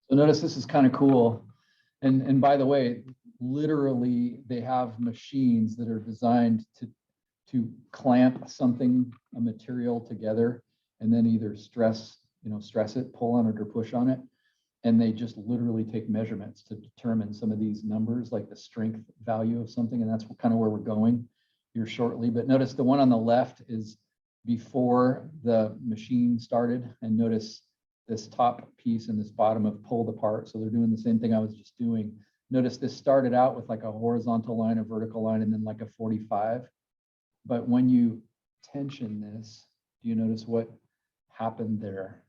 So notice this is kind of cool. And by the way, literally they have machines that are designed to clamp something, a material together, and then either stress it, pull on it or push on it. And they just literally take measurements to determine some of these numbers, like the strength value of something. And that's kind of where we're going here shortly. But notice the one on the left is before the machine started, and notice this top piece and this bottom have pulled apart. So they're doing the same thing I was just doing. Notice this started out with like a horizontal line, a vertical line, and then like a 45. But when you tension this, do you notice what happened there?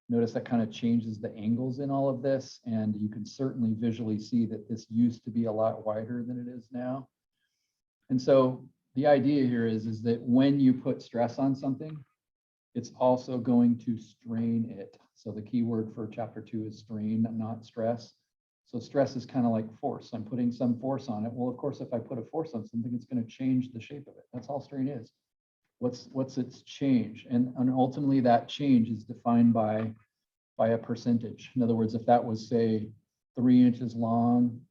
Notice that kind of changes the angles in all of this. And you can certainly visually see that this used to be a lot wider than it is now. And so the idea here is that when you put stress on something, it's also going to strain it. So the key word for chapter 2 is strain, not stress. So stress is kind of like force. I'm putting some force on it. Well, of course, if I put a force on something, it's going to change the shape of it. That's all strain is. What's its change? And ultimately that change is defined by a percentage. In other words, if that was, say, 3 inches long,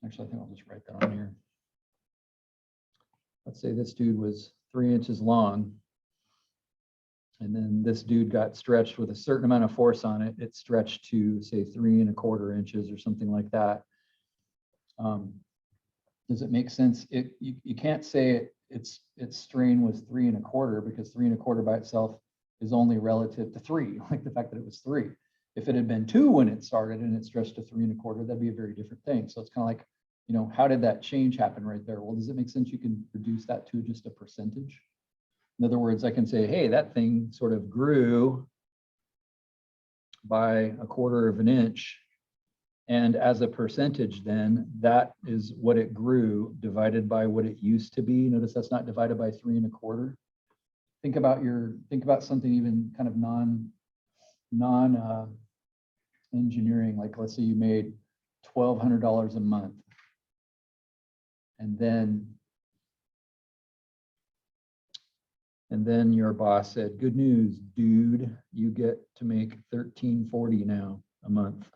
actually, I think I'll just write that on here. Let's say this dude was 3 inches long, and then this dude got stretched with a certain amount of force on it. It stretched to, say, 3 1/4 inches or something like that. Does it make sense? You can't say its strain was 3 1/4, because 3 1/4 by itself is only relative to 3, like the fact that it was 3. If it had been 2 when it started and it stretched to 3 1/4, that'd be a very different thing. So it's kind of like, how did that change happen right there? Well, does it make sense you can reduce that to just a percentage? In other words, I can say, hey, that thing sort of grew by 1/4 of an inch. And as a percentage, then that is what it grew divided by what it used to be. Notice that's not divided by 3 1/4. Think about something even kind of non engineering. Like, let's say you made $1,200 a month, and then your boss said, good news, dude, you get to make $1,340 now a month.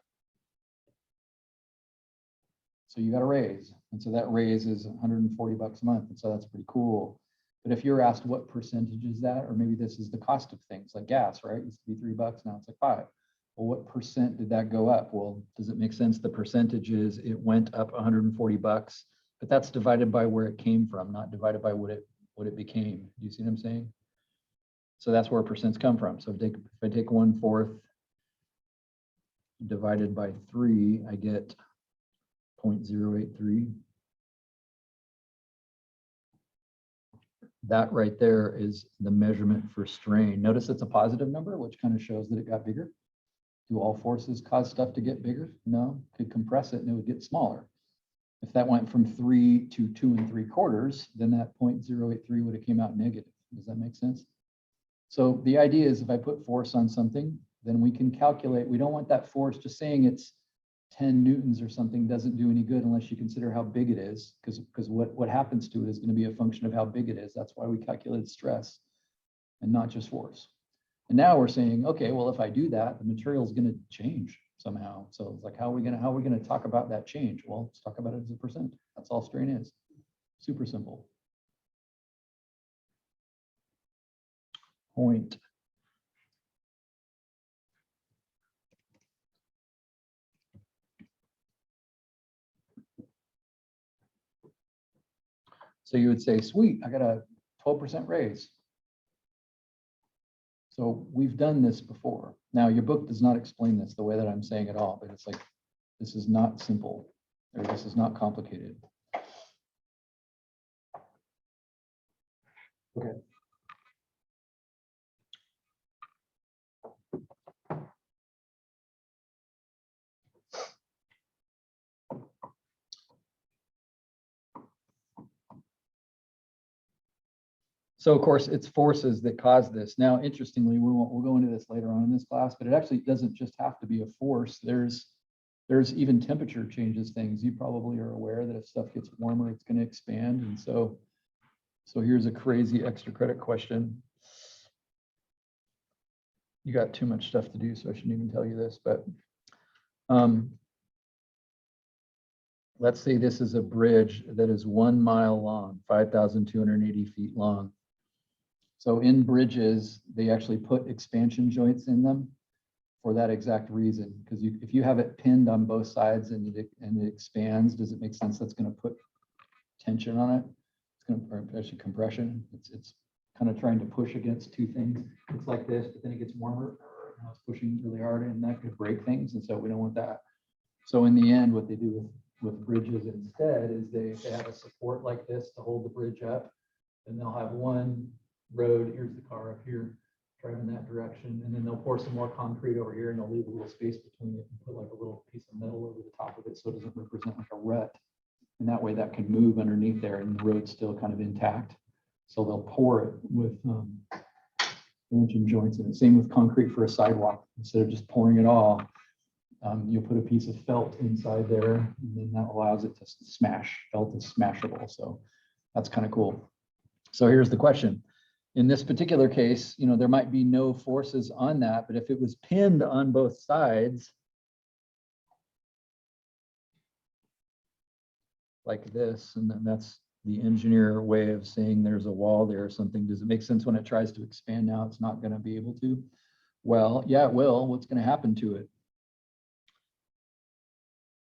So you got a raise. And so that raise is $140 a month. And so that's pretty cool. But if you're asked what percentage is that, or maybe this is the cost of things like gas, right? It used to be $3, now it's like 5. Well, what percent did that go up? Well, does it make sense? The percentage is it went up $140, but that's divided by where it came from, not divided by what it became. Do you see what I'm saying? So that's where percents come from. So if I take 1/4 divided by 3, I get 0.083. That right there is the measurement for strain. Notice it's a positive number, which kind of shows that it got bigger. Do all forces cause stuff to get bigger? No, could compress it and it would get smaller. If that went from 3 to 2 3/4, then that 0.083 would have came out negative. Does that make sense? So the idea is if I put force on something, then we can calculate. We don't want that force, just saying it's 10 newtons or something doesn't do any good unless you consider how big it is, because what happens to it is going to be a function of how big it is. That's why we calculated stress and not just force. And now we're saying, okay, well, if I do that, the material is going to change somehow. So it's like, how are we going to talk about that change? Well, let's talk about it as a percent. That's all strain is. Super simple. Point. So you would say, sweet, I got a 12% raise. So we've done this before. Now, your book does not explain this the way that I'm saying it all, but it's like, this is not simple, or this is not complicated. Okay. So of course, it's forces that cause this. Now, interestingly, we'll go into this later on in this class, but it actually doesn't just have to be a force. There's even temperature changes things. You probably are aware that if stuff gets warmer, it's going to expand. And so here's a crazy extra credit question. You got too much stuff to do, so I shouldn't even tell you this, but Let's say this is a bridge that is 1 mile long, 5,280 feet long. So in bridges, they actually put expansion joints in them for that exact reason. Because if you have it pinned on both sides and it expands, does it make sense? That's going to put tension on it. It's going to, or actually compression. It's kind of trying to push against two things. It's like this, but then it gets warmer. Now it's pushing really hard, and that could break things. And so we don't want that. So in the end, what they do with bridges instead is they have a support like this to hold the bridge up, and they'll have one road. Here's the car up here driving that direction, and then they'll pour some more concrete over here, and they'll leave a little space between it and put like a little piece of metal over the top of it so it doesn't represent like a rut. And that way that can move underneath there and the road's still kind of intact. So they'll pour it with expansion joints in it. Same with concrete for a sidewalk. Instead of just pouring it all, you'll put a piece of felt inside there, and then that allows it to smash. Felt is smashable, so that's kind of cool. So here's the question. In this particular case, you know, there might be no forces on that, but if it was pinned on both sides, like this, and then that's the engineer way of saying there's a wall there or something. Does it make sense when it tries to expand now? It's not going to be able to. Well, yeah, it will. What's going to happen to it?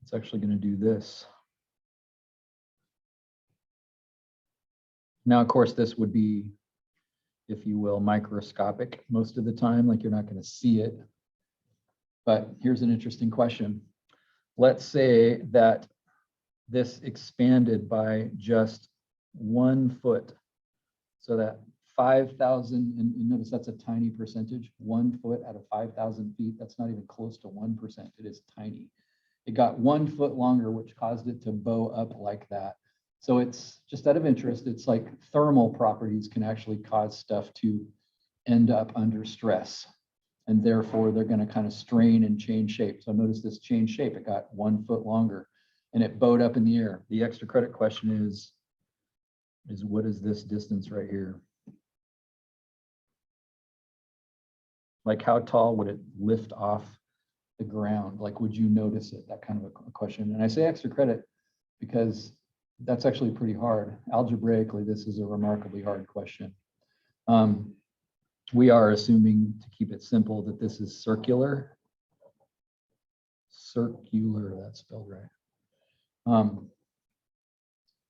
It's actually going to do this. Now, of course, this would be, if you will, microscopic most of the time, like you're not going to see it. But here's an interesting question. Let's say that this expanded by just 1 foot. So that 5,000, and you notice that's a tiny percentage, 1 foot out of 5,000 feet. That's not even close to 1%. It is tiny. It got 1 foot longer, which caused it to bow up like that. So it's just out of interest. It's like thermal properties can actually cause stuff to end up under stress. And therefore they're going to kind of strain and change shape. So notice this changed shape. It got 1 foot longer and it bowed up in the air. The extra credit question is what is this distance right here? Like how tall would it lift off the ground? Like, would you notice it? That kind of a question. And I say extra credit because that's actually pretty hard. Algebraically, this is a remarkably hard question. We are assuming, to keep it simple, that this is circular. Circular, that's spelled right.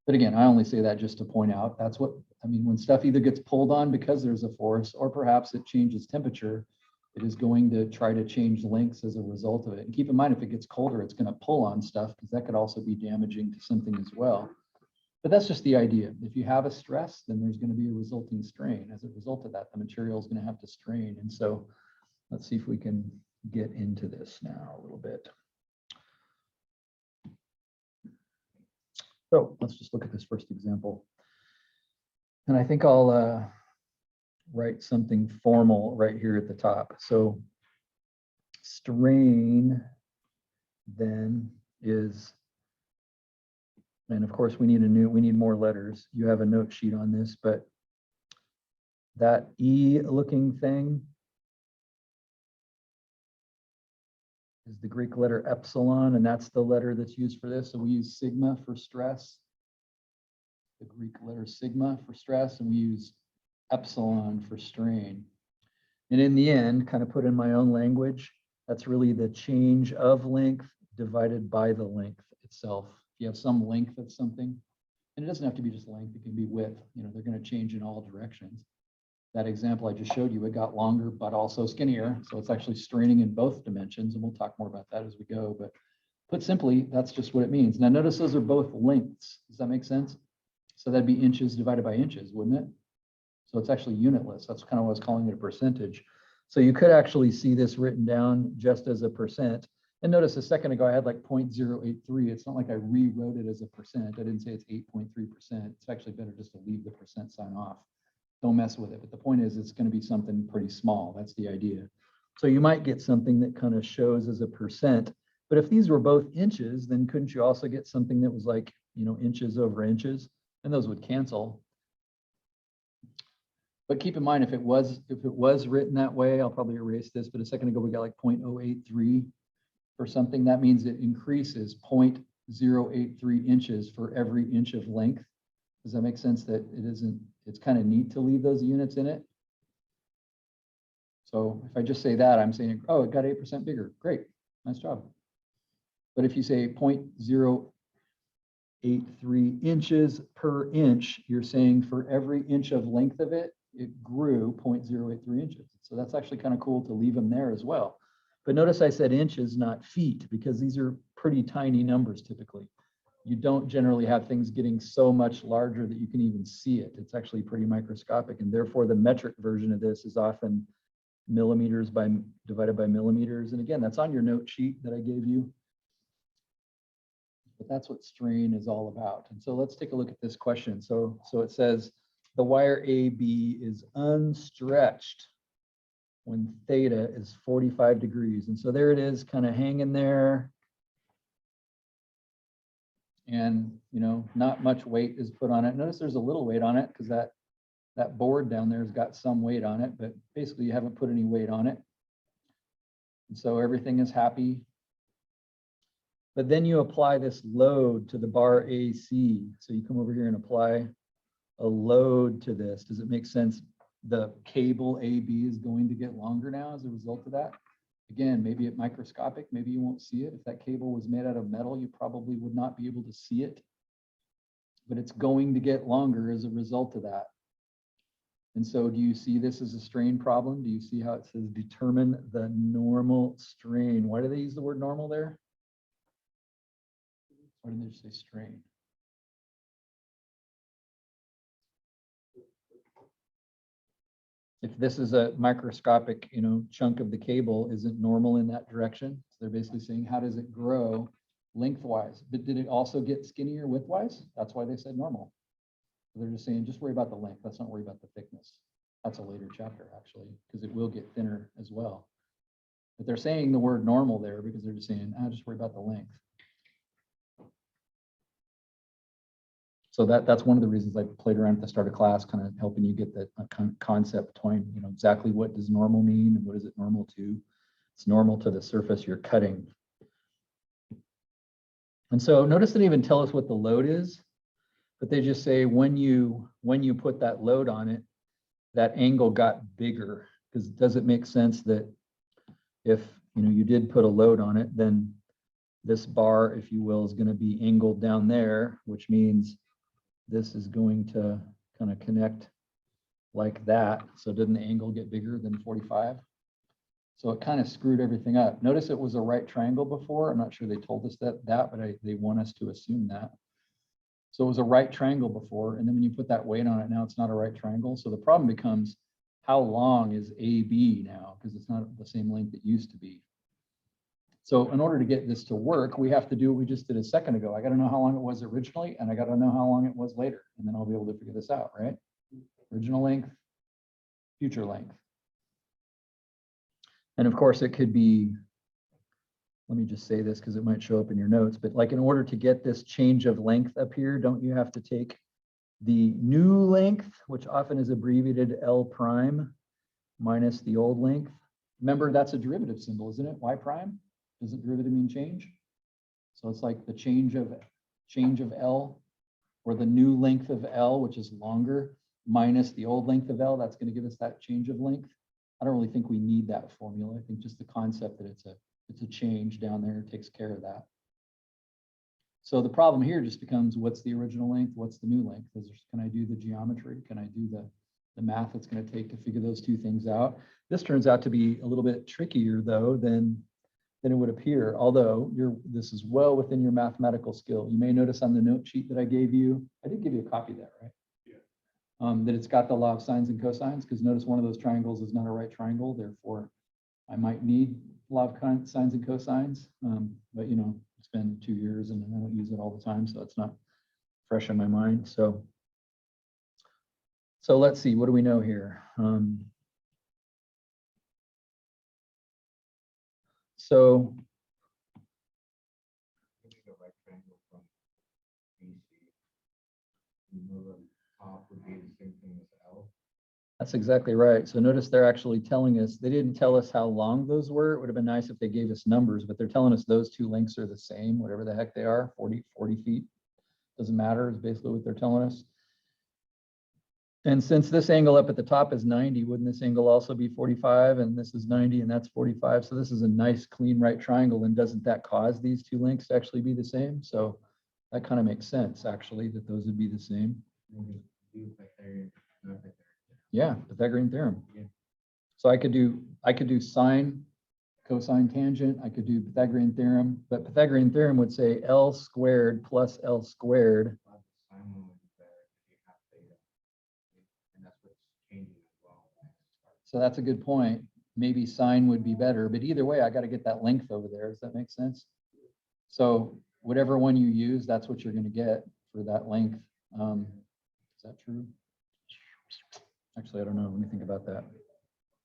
But again, I only say that just to point out, that's what, I mean, when stuff either gets pulled on because there's a force, or perhaps it changes temperature, it is going to try to change lengths as a result of it. And keep in mind, if it gets colder, it's going to pull on stuff because that could also be damaging to something as well. But that's just the idea. If you have a stress, then there's going to be a resulting strain. As a result of that, the material is going to have to strain. And so let's see if we can get into this now a little bit. So let's just look at this first example. And I think I'll write something formal right here at the top. So strain then is, and of course we need more letters. You have a note sheet on this, but that E looking thing is the Greek letter epsilon, and that's the letter that's used for this. So we use sigma for stress, the Greek letter sigma for stress, and we use epsilon for strain. And in the end, kind of put in my own language, that's really the change of length divided by the length itself. If you have some length of something, and it doesn't have to be just length, it can be width, you know, they're going to change in all directions. That example I just showed you, it got longer, but also skinnier. So it's actually straining in both dimensions, and we'll talk more about that as we go. But put simply, that's just what it means. Now notice those are both lengths. Does that make sense? So that'd be inches divided by inches, wouldn't it? So it's actually unitless. That's kind of what I was calling it, a percentage. So you could actually see this written down just as a percent. And notice a second ago, I had like 0.083. It's not like I rewrote it as a percent. I didn't say it's 8.3%. It's actually better just to leave the percent sign off. Don't mess with it. But the point is, it's going to be something pretty small. That's the idea. So you might get something that kind of shows as a percent. But if these were both inches, then couldn't you also get something that was like, you know, inches over inches? And those would cancel. But keep in mind, if it was written that way, I'll probably erase this. But a second ago, we got like 0.083%. for something, that means it increases 0.083 inches for every inch of length. Does that make sense that it isn't, it's kind of neat to leave those units in it? So if I just say that, I'm saying, oh, it got 8% bigger. Great, nice job. But if you say 0.083 inches per inch, you're saying for every inch of length of it, it grew 0.083 inches. So that's actually kind of cool to leave them there as well. But notice I said inches, not feet, because these are pretty tiny numbers typically. You don't generally have things getting so much larger that you can even see it. It's actually pretty microscopic, and therefore the metric version of this is often millimeters divided by millimeters. And again, that's on your note sheet that I gave you. But that's what strain is all about. And so let's take a look at this question. So it says the wire AB is unstretched when theta is 45 degrees. And so there it is, kind of hanging there. And, you know, not much weight is put on it. Notice there's a little weight on it because that board down there has got some weight on it, but basically you haven't put any weight on it. And so everything is happy. But then you apply this load to the bar AC. So you come over here and apply a load to this. Does it make sense? The cable AB is going to get longer now as a result of that. Again, maybe it's microscopic, maybe you won't see it. If that cable was made out of metal, you probably would not be able to see it. But it's going to get longer as a result of that. And so do you see this as a strain problem? Do you see how it says determine the normal strain? Why do they use the word normal there? Why didn't they say strain? If this is a microscopic, you know, chunk of the cable, isn't normal in that direction. So they're basically saying, how does it grow lengthwise? But did it also get skinnier widthwise? That's why they said normal. So they're just saying, just worry about the length. Let's not worry about the thickness. That's a later chapter, actually, because it will get thinner as well. But they're saying the word normal there because they're just saying, just worry about the length. So that's one of the reasons I played around at the start of class, kind of helping you get that concept between, you know, exactly what does normal mean and what is it normal to. It's normal to the surface you're cutting. And so notice they didn't even tell us what the load is, but they just say when you put that load on it, that angle got bigger. Because does it make sense that if, you know, you did put a load on it, then this bar, if you will, is going to be angled down there, which means this is going to kind of connect like that. So didn't the angle get bigger than 45? So it kind of screwed everything up. Notice it was a right triangle before. I'm not sure they told us that, but they want us to assume that. So it was a right triangle before, and then when you put that weight on it, now it's not a right triangle. So the problem becomes, how long is AB now? Because it's not the same length it used to be. So in order to get this to work, we have to do what we just did a second ago. I got to know how long it was originally, and I got to know how long it was later, and then I'll be able to figure this out, right? Original length, future length. And of course, it could be, let me just say this because it might show up in your notes, but like in order to get this change of length up here, don't you have to take the new length, which often is abbreviated L prime, minus the old length? Remember, that's a derivative symbol, isn't it? Y prime? Doesn't derivative mean change? So it's like the change of L, or the new length of L, which is longer, minus the old length of L. That's going to give us that change of length. I don't really think we need that formula. I think just the concept that it's a change down there takes care of that. So the problem here just becomes, what's the original length? What's the new length? Can I do the geometry? Can I do the math it's going to take to figure those two things out? This turns out to be a little bit trickier though than it would appear, although this is well within your mathematical skill. You may notice on the note sheet that I gave you, I did give you a copy of that, right? Yeah. That it's got the law of sines and cosines, because notice one of those triangles is not a right triangle, therefore I might need law of sines and cosines, but you know, it's been 2 years and I don't use it all the time, so it's not fresh in my mind. So let's see, what do we know here? So the right triangle from BC, the top would be the same thing as L. That's exactly right. So notice they're actually telling us, they didn't tell us how long those were. It would have been nice if they gave us numbers, but they're telling us those two lengths are the same, whatever the heck they are, 40 feet. Doesn't matter, is basically what they're telling us. And since this angle up at the top is 90, wouldn't this angle also be 45? And this is 90 and that's 45. So this is a nice clean right triangle. And doesn't that cause these two lengths to actually be the same? So that kind of makes sense, actually, that those would be the same. Yeah, Pythagorean theorem. Yeah. So I could do sine, cosine, tangent. I could do Pythagorean theorem, but Pythagorean theorem would say L squared plus L squared. So that's a good point. Maybe sine would be better, but either way, I got to get that length over there. Does that make sense? So whatever one you use, that's what you're going to get for that length. Is that true? Actually, I don't know. Let me think about that.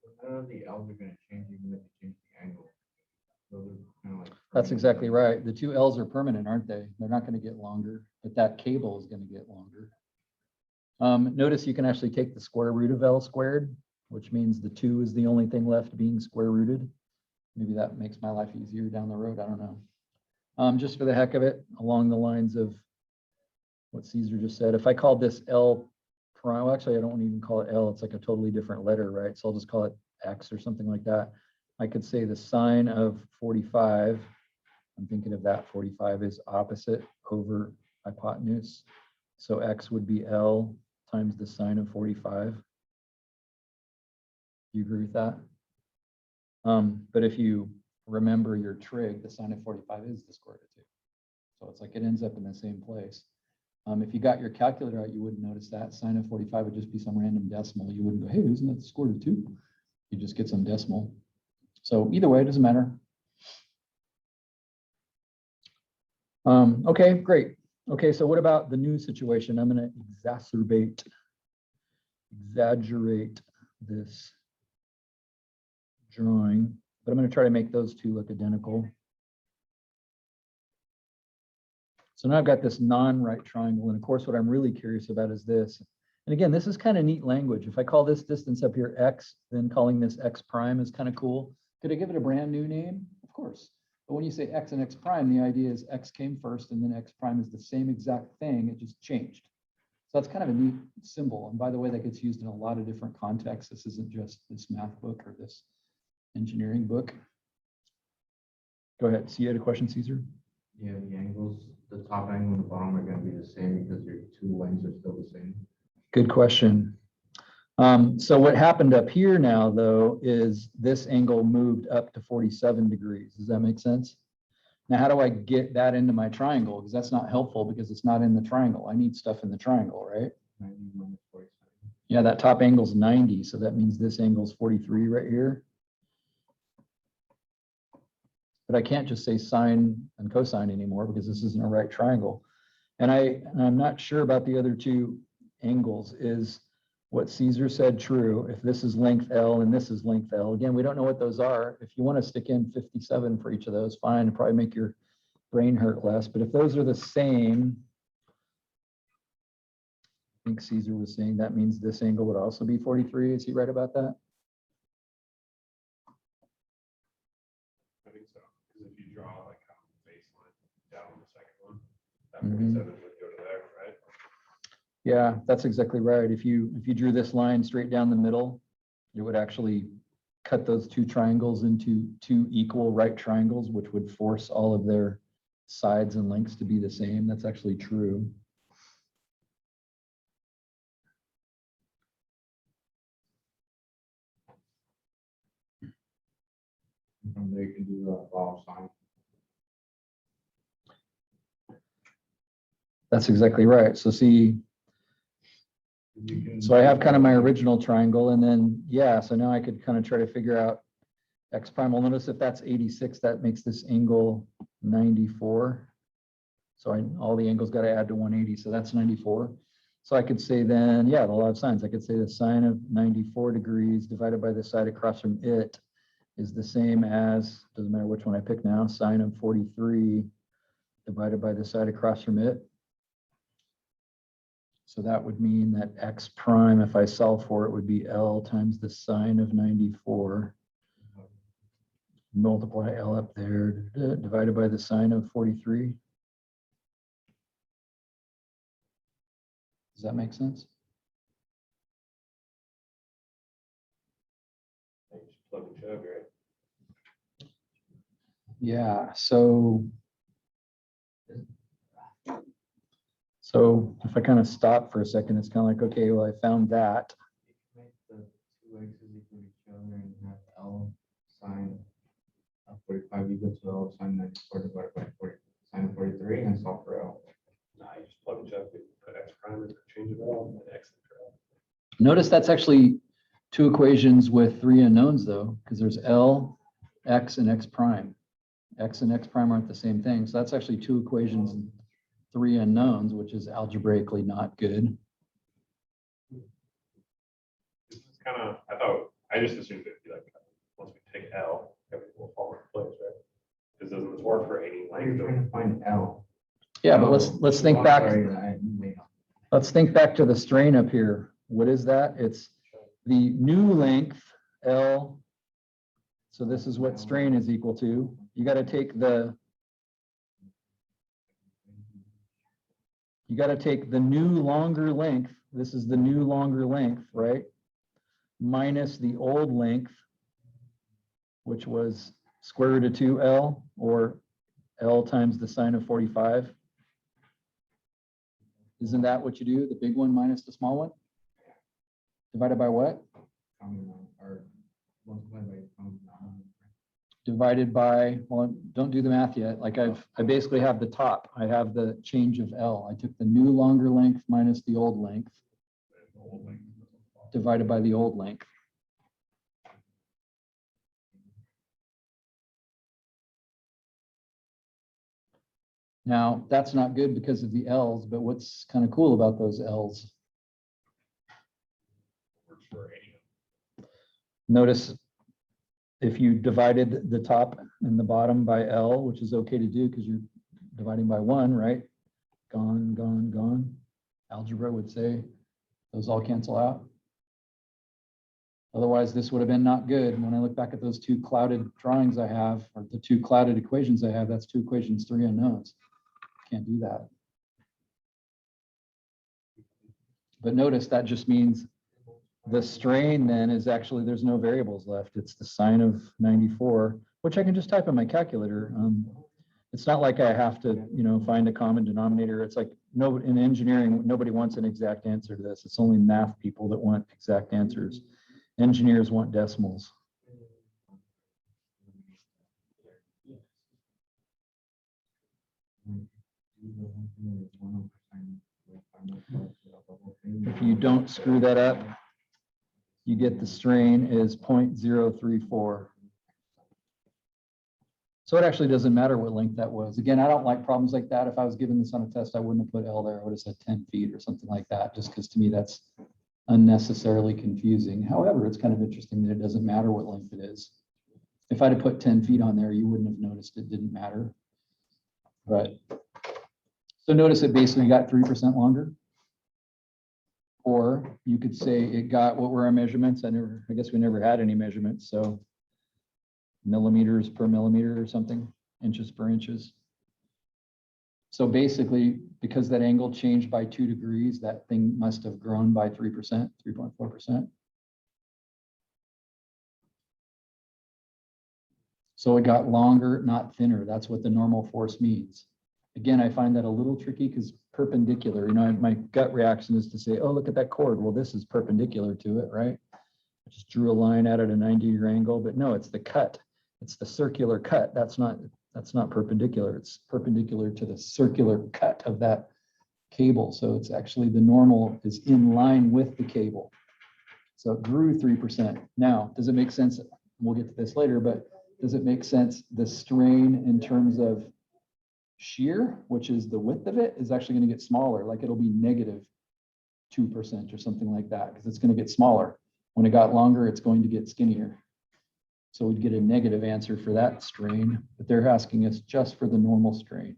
I don't know if the L's are going to change even if you change the angle. Those are kind of like That's exactly right. The two L's are permanent, aren't they? They're not going to get longer, but that cable is going to get longer. Notice you can actually take the square root of L squared, which means the 2 is the only thing left being square rooted. Maybe that makes my life easier down the road. I don't know. Just for the heck of it, along the lines of what Caesar just said, if I called this L prime, well, actually, I don't want to even call it L. It's like a totally different letter, right? So I'll just call it X or something like that. I could say the sine of 45, I'm thinking of that 45 is opposite over hypotenuse. So X would be L times the sine of 45. Do you agree with that? But if you remember your trig, the sine of 45 is the square root of 2. So it's like it ends up in the same place. If you got your calculator out, you wouldn't notice that. Sine of 45 would just be some random decimal. You wouldn't go, hey, isn't that the square root of 2? You just get some decimal. So either way, it doesn't matter. Okay, great. Okay, so what about the new situation? I'm going to exaggerate this drawing, but I'm going to try to make those two look identical. So now I've got this non-right triangle, and of course what I'm really curious about is this. And again, this is kind of neat language. If I call this distance up here x, then calling this x prime is kind of cool. Could I give it a brand new name? Of course. But when you say x and x prime, the idea is x came first and then x prime is the same exact thing, it just changed. So that's kind of a neat symbol. And by the way, that gets used in a lot of different contexts. This isn't just this math book or this engineering book. Go ahead. So you had a question, Caesar? Yeah, the angles, the top angle and the bottom are going to be the same because your two lengths are still the same. Good question. So what happened up here now, though, is this angle moved up to 47 degrees. Does that make sense? Now, how do I get that into my triangle? Because that's not helpful because it's not in the triangle. I need stuff in the triangle, right? 90 minus 47. Yeah, that top angle's 90. So that means this angle's 43 right here. But I can't just say sine and cosine anymore because this isn't a right triangle. And I'm not sure about the other two angles. Is what Caesar said true? If this is length L and this is length L, again, we don't know what those are. If you want to stick in 57 for each of those, fine, it'll probably make your brain hurt less. But if those are the same, I think Caesar was saying that means this angle would also be 43. Is he right about that? I think so, because if you draw like a baseline down on the second one, that Mhm. 47 would go to there, right? Yeah, that's exactly right. If you drew this line straight down the middle, it would actually cut those two triangles into two equal right triangles, which would force all of their sides and lengths to be the same. That's actually true. And from there, you can do the ball sign. That's exactly right. So see, You can- so I have kind of my original triangle, and then, yeah, so now I could kind of try to figure out x prime. Well, notice if that's 86, that makes this angle 94. So all the angles got to add to 180, so that's 94. So I could say then, yeah, the law of sines, I could say the sine of 94 degrees divided by the side across from it is the same as, doesn't matter which one I pick now, sine of 43 divided by the side across from it. So that would mean that X prime, if I solve for it, would be L times the sine of 94. Multiply L up there, divided by the sine of 43. Does that make sense? You just plug and chug, right? Yeah, so if I kind of stop for a second, it's kind of like, okay, well, I found that. Make the two x's equal to each other and have L sine of 45 equal to L sine 94 divided by 40 sine of 43 and solve for L. Nah, you just plug and chug, you put X prime in, change it all, and then X into L. Notice that's actually two equations with three unknowns though, because there's L, X, and X prime. X and X prime aren't the same thing. So that's actually two equations and three unknowns, which is algebraically not good. This is kind of, I just assumed it'd be like, once we take L, everything will fall into place, right? Because doesn't this work for any You're length? trying to find L. Yeah, but let's think back. Sorry, I made up. Let's think back to the strain up here. What is that? It's the new length, L. So this is what strain is equal to. You got to take the new longer length. This is the new longer length, right? Minus the old length, which was square root of 2L, or L times the sine of 45. Isn't that what you do? The big one minus the small one? Divided by what? Or multiplied by common denominator. Divided by, well, don't do the math yet. Like I basically have the top. I have the change of L. I took the new longer length minus the old length divided by the old length. Now, that's not good because of the L's, but what's kind of cool about those L's? Works for any. Notice if you divided the top and the bottom by L, which is okay to do because you're dividing by 1, right? Gone, gone, gone. Algebra would say those all cancel out. Otherwise, this would have been not good. When I look back at those two clouded drawings I have, or the two clouded equations I have, that's two equations, three unknowns. Can't do that. But notice that just means the strain then is actually, there's no variables left. It's the sine of 94, which I can just type in my calculator. It's not like I have to, find a common denominator. It's like, no, in engineering, nobody wants an exact answer to this. It's only math people that want exact answers. Engineers want decimals. If you don't screw that up, you get the strain is 0.034. So it actually doesn't matter what length that was. Again, I don't like problems like that. If I was given this on a test, I wouldn't have put L there. I would have said 10 feet or something like that, just because to me that's unnecessarily confusing. However, it's kind of interesting that it doesn't matter what length it is. If I'd have put 10 feet on there, you wouldn't have noticed it didn't matter. But so notice it basically got 3% longer. Or you could say it got, what were our measurements? I guess we never had any measurements. So millimeters per millimeter or something, inches per inches. So basically, because that angle changed by 2 degrees, that thing must have grown by 3%, 3.4%. So it got longer, not thinner. That's what the normal force means. Again, I find that a little tricky because perpendicular, my gut reaction is to say, oh, look at that chord. Well, this is perpendicular to it, right? I just drew a line at it at a 90-degree angle, but no, it's the cut. It's the circular cut. That's not perpendicular. It's perpendicular to the circular cut of that cable. So it's actually the normal is in line with the cable. So it grew 3%. Now, does it make sense? We'll get to this later, but does it make sense? The strain in terms of shear, which is the width of it, is actually going to get smaller. Like it'll be negative 2% or something like that, because it's going to get smaller. When it got longer, it's going to get skinnier. So we'd get a negative answer for that strain, but they're asking us just for the normal strain.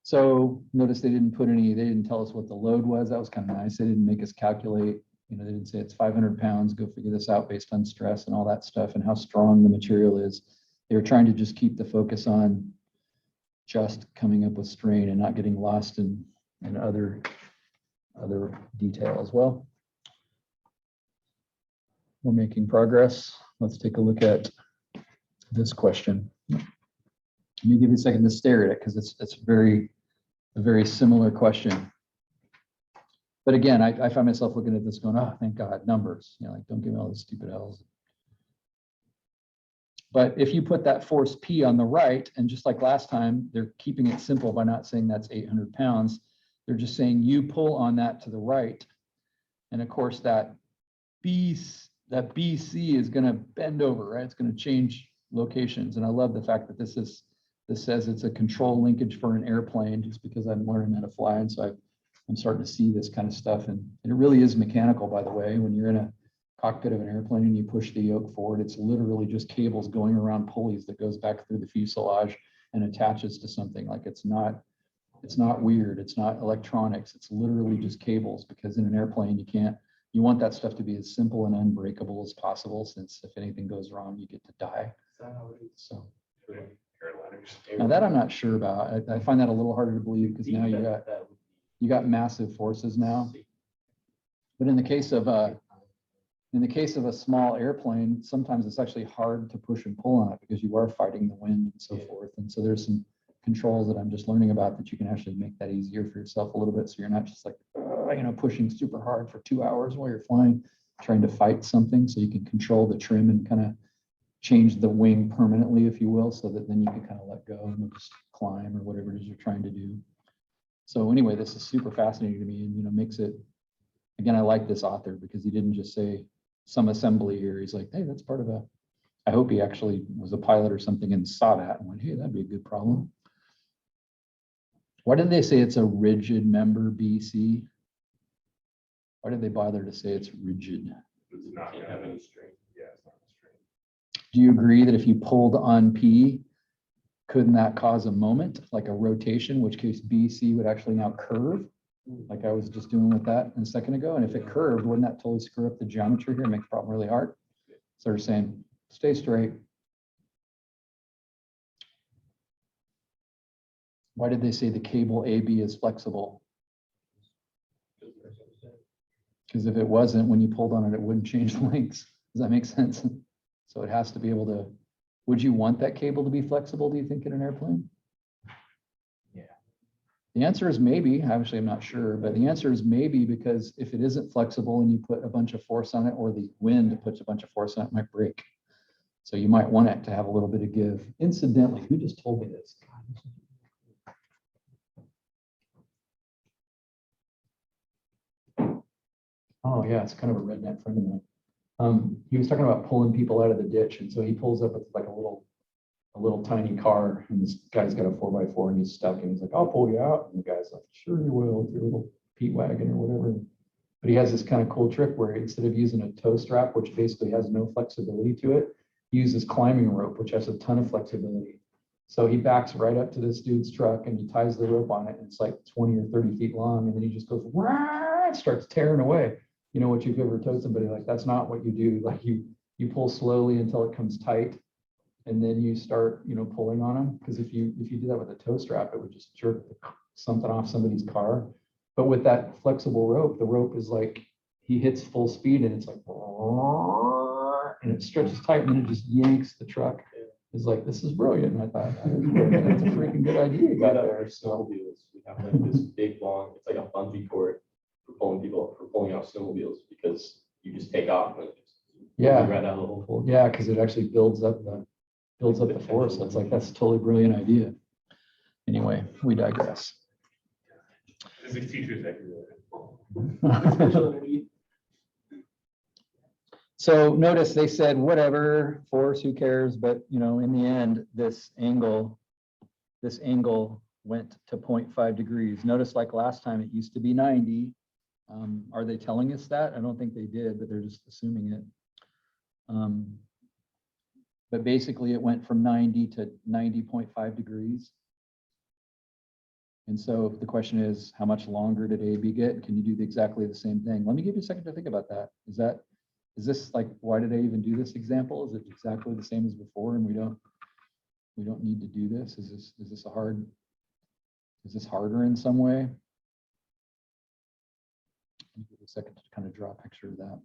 So notice they didn't tell us what the load was. That was kind of nice. They didn't make us calculate, they didn't say it's 500 pounds, go figure this out based on stress and all that stuff and how strong the material is. They were trying to just keep the focus on just coming up with strain and not getting lost in other detail as well. We're making progress. Let's take a look at this question. Let me give you a second to stare at it because it's a very similar question. But again, I find myself looking at this going, oh, thank God, numbers. Like, don't give me all these stupid L's. But if you put that force P on the right, and just like last time, they're keeping it simple by not saying that's 800 pounds. They're just saying you pull on that to the right. And of course, that BC is going to bend over, right? It's going to change locations. And I love the fact that this says it's a control linkage for an airplane, just because I'm learning how to fly. And so I'm starting to see this kind of stuff. And it really is mechanical, by the way. When you're in a cockpit of an airplane and you push the yoke forward, it's literally just cables going around pulleys that goes back through the fuselage and attaches to something. Like, it's not weird. It's not electronics. It's literally just cables, because in an airplane, you want that stuff to be as simple and unbreakable as possible, since if anything goes wrong, you get to die. So now that I'm not sure about. I find that a little harder to believe, because now you got massive forces now. But in the case of a small airplane, sometimes it's actually hard to push and pull on it, because you are fighting the wind and so forth. And so there's some controls that I'm just learning about that you can actually make that easier for yourself a little bit. So you're not just like, pushing super hard for 2 hours while you're flying, trying to fight something. So you can control the trim and kind of change the wing permanently, if you will, so that then you can kind of let go and just climb or whatever it is you're trying to do. So anyway, this is super fascinating to me, and makes it, again, I like this author because he didn't just say some assembly here. He's like, hey, that's part of I hope he actually was a pilot or something and saw that and went, hey, that'd be a good problem. Why did they say it's a rigid member, BC? Why did they bother to say it's rigid? It's not gonna have any strain. Yeah, it's not a strain. Do you agree that if you pulled on P, couldn't that cause a moment, like a rotation, in which case BC would actually now curve, like I was just doing with that a second ago? And if it curved, wouldn't that totally screw up the geometry here and make the problem really hard? So they're saying, stay straight. Why did they say the cable AB is flexible? Because if it wasn't, when you pulled on it, it wouldn't change the lengths. Does that make sense? So it has to be able to, would you want that cable to be flexible, do you think, in an airplane? Yeah. The answer is maybe. Actually, I'm not sure, but the answer is maybe, because if it isn't flexible and you put a bunch of force on it, or the wind puts a bunch of force on it, it might break. So you might want it to have a little bit of give. Incidentally, who just told me this? Oh yeah, it's kind of a redneck friend of mine. He was talking about pulling people out of the ditch, and so he pulls up with like a little tiny car, and this guy's got a 4x4 and he's stuck, and he's like, "I'll pull you out." And the guy's like, "Sure you will, with your little Pete wagon or whatever." But he has this kind of cool trick where instead of using a tow strap, which basically has no flexibility to it, he uses climbing rope, which has a ton of flexibility. So he backs right up to this dude's truck and he ties the rope on it, and it's like 20 or 30 feet long, and then he just goes, "Wah!" starts tearing away. You know what, you've ever told somebody, like, that's not what you do. Like, you pull slowly until it comes tight, and then you start, pulling on them. Because if you do that with a tow strap, it would just jerk something off somebody's car. But with that flexible rope, the rope is like, he hits full speed and it's like, and it stretches tight, and then it just yanks the truck. It's like, this is brilliant. And I thought, that's a freaking good idea you got there. So We have like this big long, it's like a bungee cord for pulling out snowmobiles, because you just take off and just yeah, right out of the whole pool. yeah, because it actually builds up the force. That's a totally brilliant idea. Anyway, we digress. Physics teachers everywhere. So notice they said whatever force, who cares? But in the end, this angle went to 0.5 degrees. Notice, like last time, it used to be 90. Are they telling us that? I don't think they did, but they're just assuming it. But basically, it went from 90 to 90.5 degrees. And so the question is, how much longer did AB get? Can you do exactly the same thing? Let me give you a second to think about that. Is this like, why did I even do this example? Is it exactly the same as before and we don't need to do this? Is this harder in some way? Let me give you a second to kind of draw a picture of that.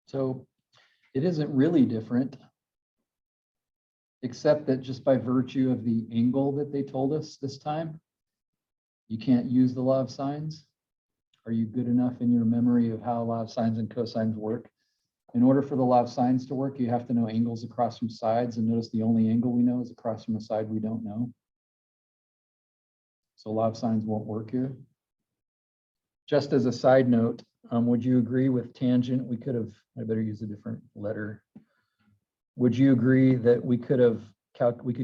So it isn't really different, except that just by virtue of the angle that they told us this time, you can't use the law of sines. Are you good enough in your memory of how law of sines and cosines work? In order for the law of sines to work, you have to know angles across from sides, and notice the only angle we know is across from a side we don't know. So law of sines won't work here. Just as a side note, would you agree with tangent? We could have, I better use a different letter. Would you agree that we could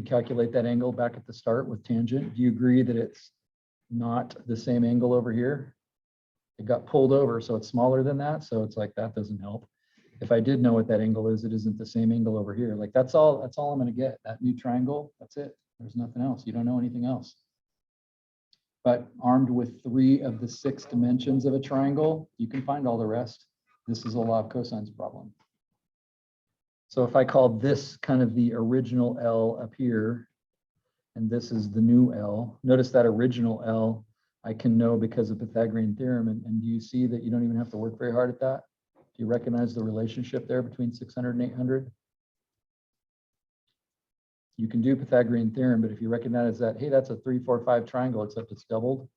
calculate that angle back at the start with tangent? Do you agree that it's not the same angle over here? It got pulled over, so it's smaller than that. So it's like, that doesn't help. If I did know what that angle is, it isn't the same angle over here. Like that's all I'm gonna get. That new triangle, that's it. There's nothing else. You don't know anything else. But armed with 3 of the 6 dimensions of a triangle, you can find all the rest. This is a law of cosines problem. So if I call this kind of the original L up here, and this is the new L, notice that original L I can know because of Pythagorean theorem. And do you see that you don't even have to work very hard at that? Do you recognize the relationship there between 600 and 800? You can do Pythagorean theorem, but if you recognize that, hey, that's a 3, 4, 5 triangle, except it's doubled.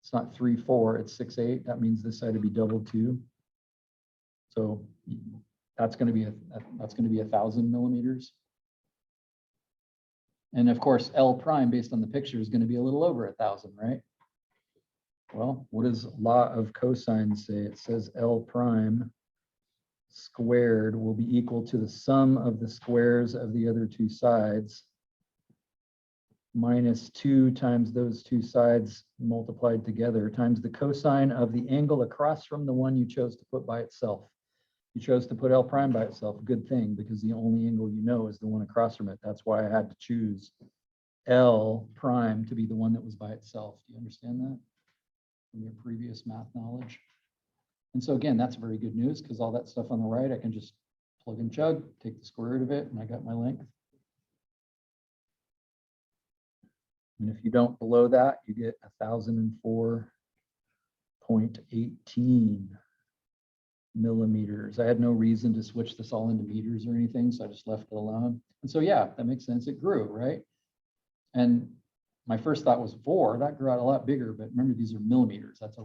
It's not 3, 4, it's 6, 8. That means this side would be doubled too. So that's going to be 1,000 millimeters. And of course, L prime based on the picture is going to be a little over 1,000, right? Well, what does law of cosine say? It says L prime squared will be equal to the sum of the squares of the other 2 sides minus 2 times those 2 sides multiplied together times the cosine of the angle across from the one you chose to put by itself. You chose to put L prime by itself, good thing, because the only angle you know is the one across from it. That's why I had to choose L prime to be the one that was by itself. Do you understand that from your previous math knowledge? And so again, that's very good news because all that stuff on the right, I can just plug and chug, take the square root of it, and I got my length. And if you don't below that, you get 1,004.18 millimeters. I had no reason to switch this all into meters or anything, so I just left it alone. And so yeah, that makes sense. It grew, right? And my first thought was 4. That grew out a lot bigger, but remember, these are millimeters. It's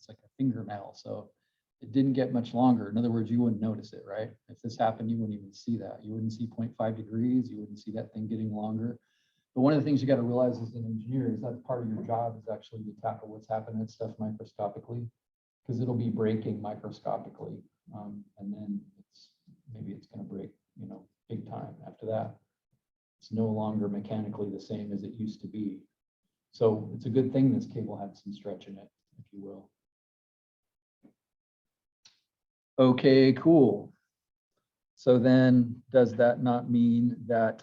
like a fingernail. So it didn't get much longer. In other words, you wouldn't notice it, right? If this happened, you wouldn't even see that. You wouldn't see 0.5 degrees. You wouldn't see that thing getting longer. But one of the things you got to realize as an engineer is that's part of your job is actually to tackle what's happening at stuff microscopically, because it'll be breaking microscopically. And then maybe it's going to break, big time after that. It's no longer mechanically the same as it used to be. So it's a good thing this cable had some stretch in it, if you will. Okay, cool. So then does that not mean that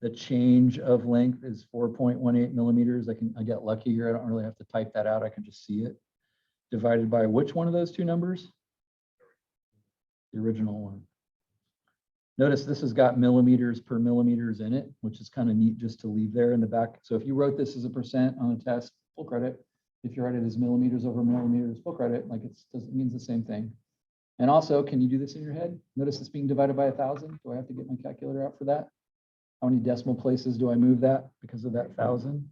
the change of length is 4.18 millimeters? I get lucky here. I don't really have to type that out. I can just see it. Divided by which one of those 2 numbers? The original one. Notice this has got millimeters per millimeters in it, which is kind of neat just to leave there in the back. So if you wrote this as a percent on a test, full credit. If you write it as millimeters over millimeters, full credit, like it means the same thing. And also, can you do this in your head? Notice it's being divided by 1,000. Do I have to get my calculator out for that? How many decimal places do I move that because of that 1,000?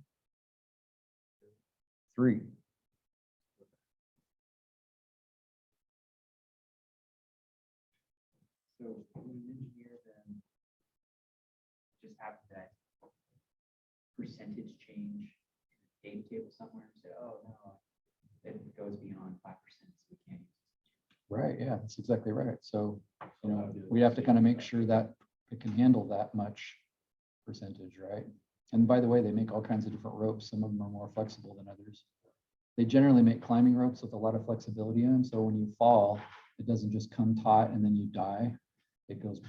3. So would an engineer then just have that percentage change in a data table somewhere and say, oh, no, it goes beyond 5%, so we can't use this. Right, yeah, that's exactly right. So, we have to kind of make sure that it can handle that much percentage, right? And by the way, they make all kinds of different ropes. Some of them are more flexible than others. They generally make climbing ropes with a lot of flexibility in them. So when you fall, it doesn't just come taut and then you die. It goes,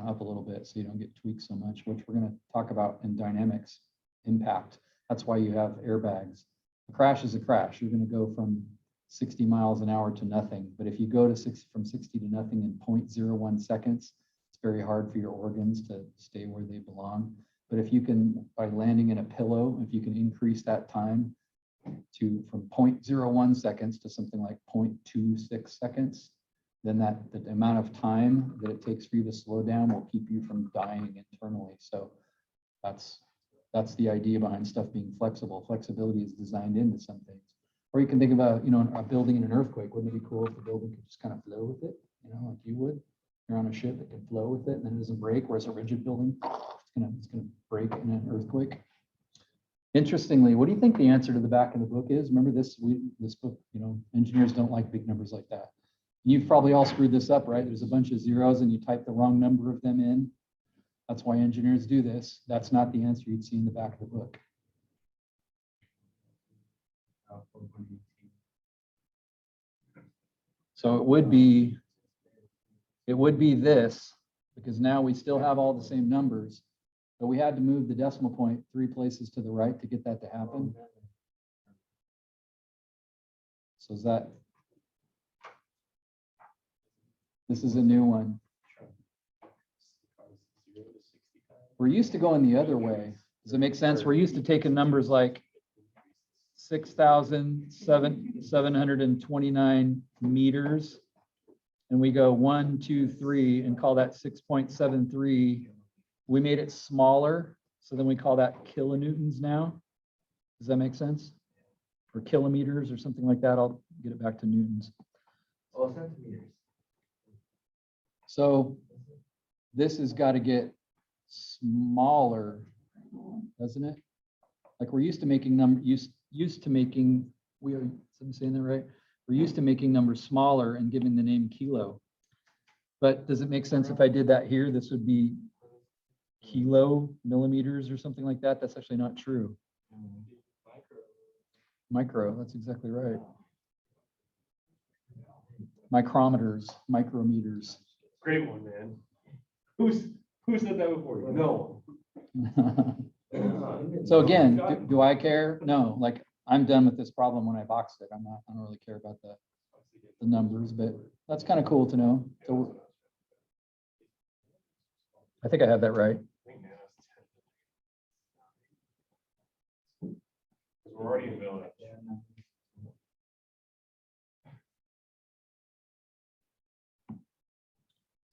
up a little bit so you don't get tweaked so much, which we're going to talk about in dynamics impact. That's why you have airbags. A crash is a crash. You're going to go from 60 miles an hour to nothing. But if you go to from 60 to nothing in 0.01 seconds, it's very hard for your organs to stay where they belong. But if you can, by landing in a pillow, if you can increase that time from 0.01 seconds to something like 0.26 seconds, then the amount of time that it takes for you to slow down will keep you from dying internally. So that's the idea behind stuff being flexible. Flexibility is designed into some things. Or you can think about, a building in an earthquake. Wouldn't it be cool if the building could just kind of flow with it, like you would? You're on a ship that can flow with it and then it doesn't break, whereas a rigid building, it's gonna break in an earthquake. Interestingly, what do you think the answer to the back of the book is? Remember this book, engineers don't like big numbers like that. You've probably all screwed this up, right? There's a bunch of zeros and you type the wrong number of them in. That's why engineers do this. That's not the answer you'd see in the back of the book. So it would be this, because now we still have all the same numbers, but we had to move the decimal point 3 places to the right to get that to happen. So this is a new one. We're used to going the other way. Does it make sense? We're used to taking numbers like 6,729 meters. And we go 1, 2, 3 and call that 6.73. We made it smaller. So then we call that kilonewtons now. Does that make sense? Or kilometers or something like that. I'll get it back to newtons. Oh, centimeters. So this has got to get smaller, doesn't it? Like we're used to making am I saying that right? We're used to making numbers smaller and giving the name kilo. But does it make sense if I did that here? This would be kilo millimeters or something like that. That's actually not true. Micro, that's exactly right. Micrometers, micrometers. Great one, man. Who said that before you? No. So again, do I care? No, like I'm done with this problem when I boxed it. I don't really care about the numbers, but that's kind of cool to know. So I think I have that right. We're already in the middle of it.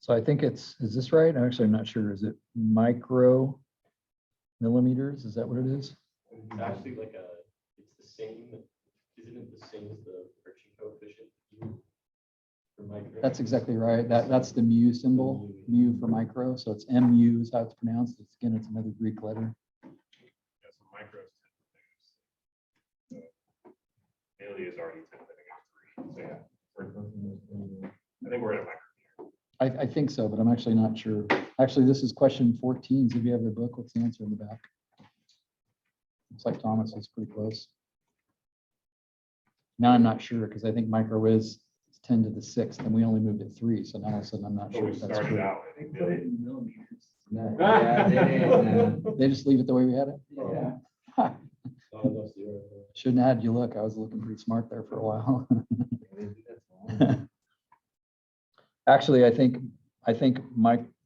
So I think is this right? Actually, I'm not sure. Is it micro millimeters? Is that what it is? It's actually like it's the same, isn't it the same as the friction coefficient? For micro? That's exactly right. That's the mu symbol, mu for micro. So it's mu is how it's pronounced. It's another Greek letter. Yeah, so micros 10 to the negative 6. Daily is already 10 to the negative 3. So yeah, I think we're at a micro. I think so, but I'm actually not sure. Actually, this is question 14. So if you have the book, what's the answer in the back? Looks like Thomas is pretty close. Now I'm not sure because I think micro is 10 to the 6th and we only moved it 3. So now all of a sudden I'm not But sure we if that's started true. out, I think, Put it Billy. in millimeters. Yeah, they did. They just leave it the way we had it. Yeah. Ha. Shouldn't have had you look. I was looking pretty smart there for a while. Actually, I think I think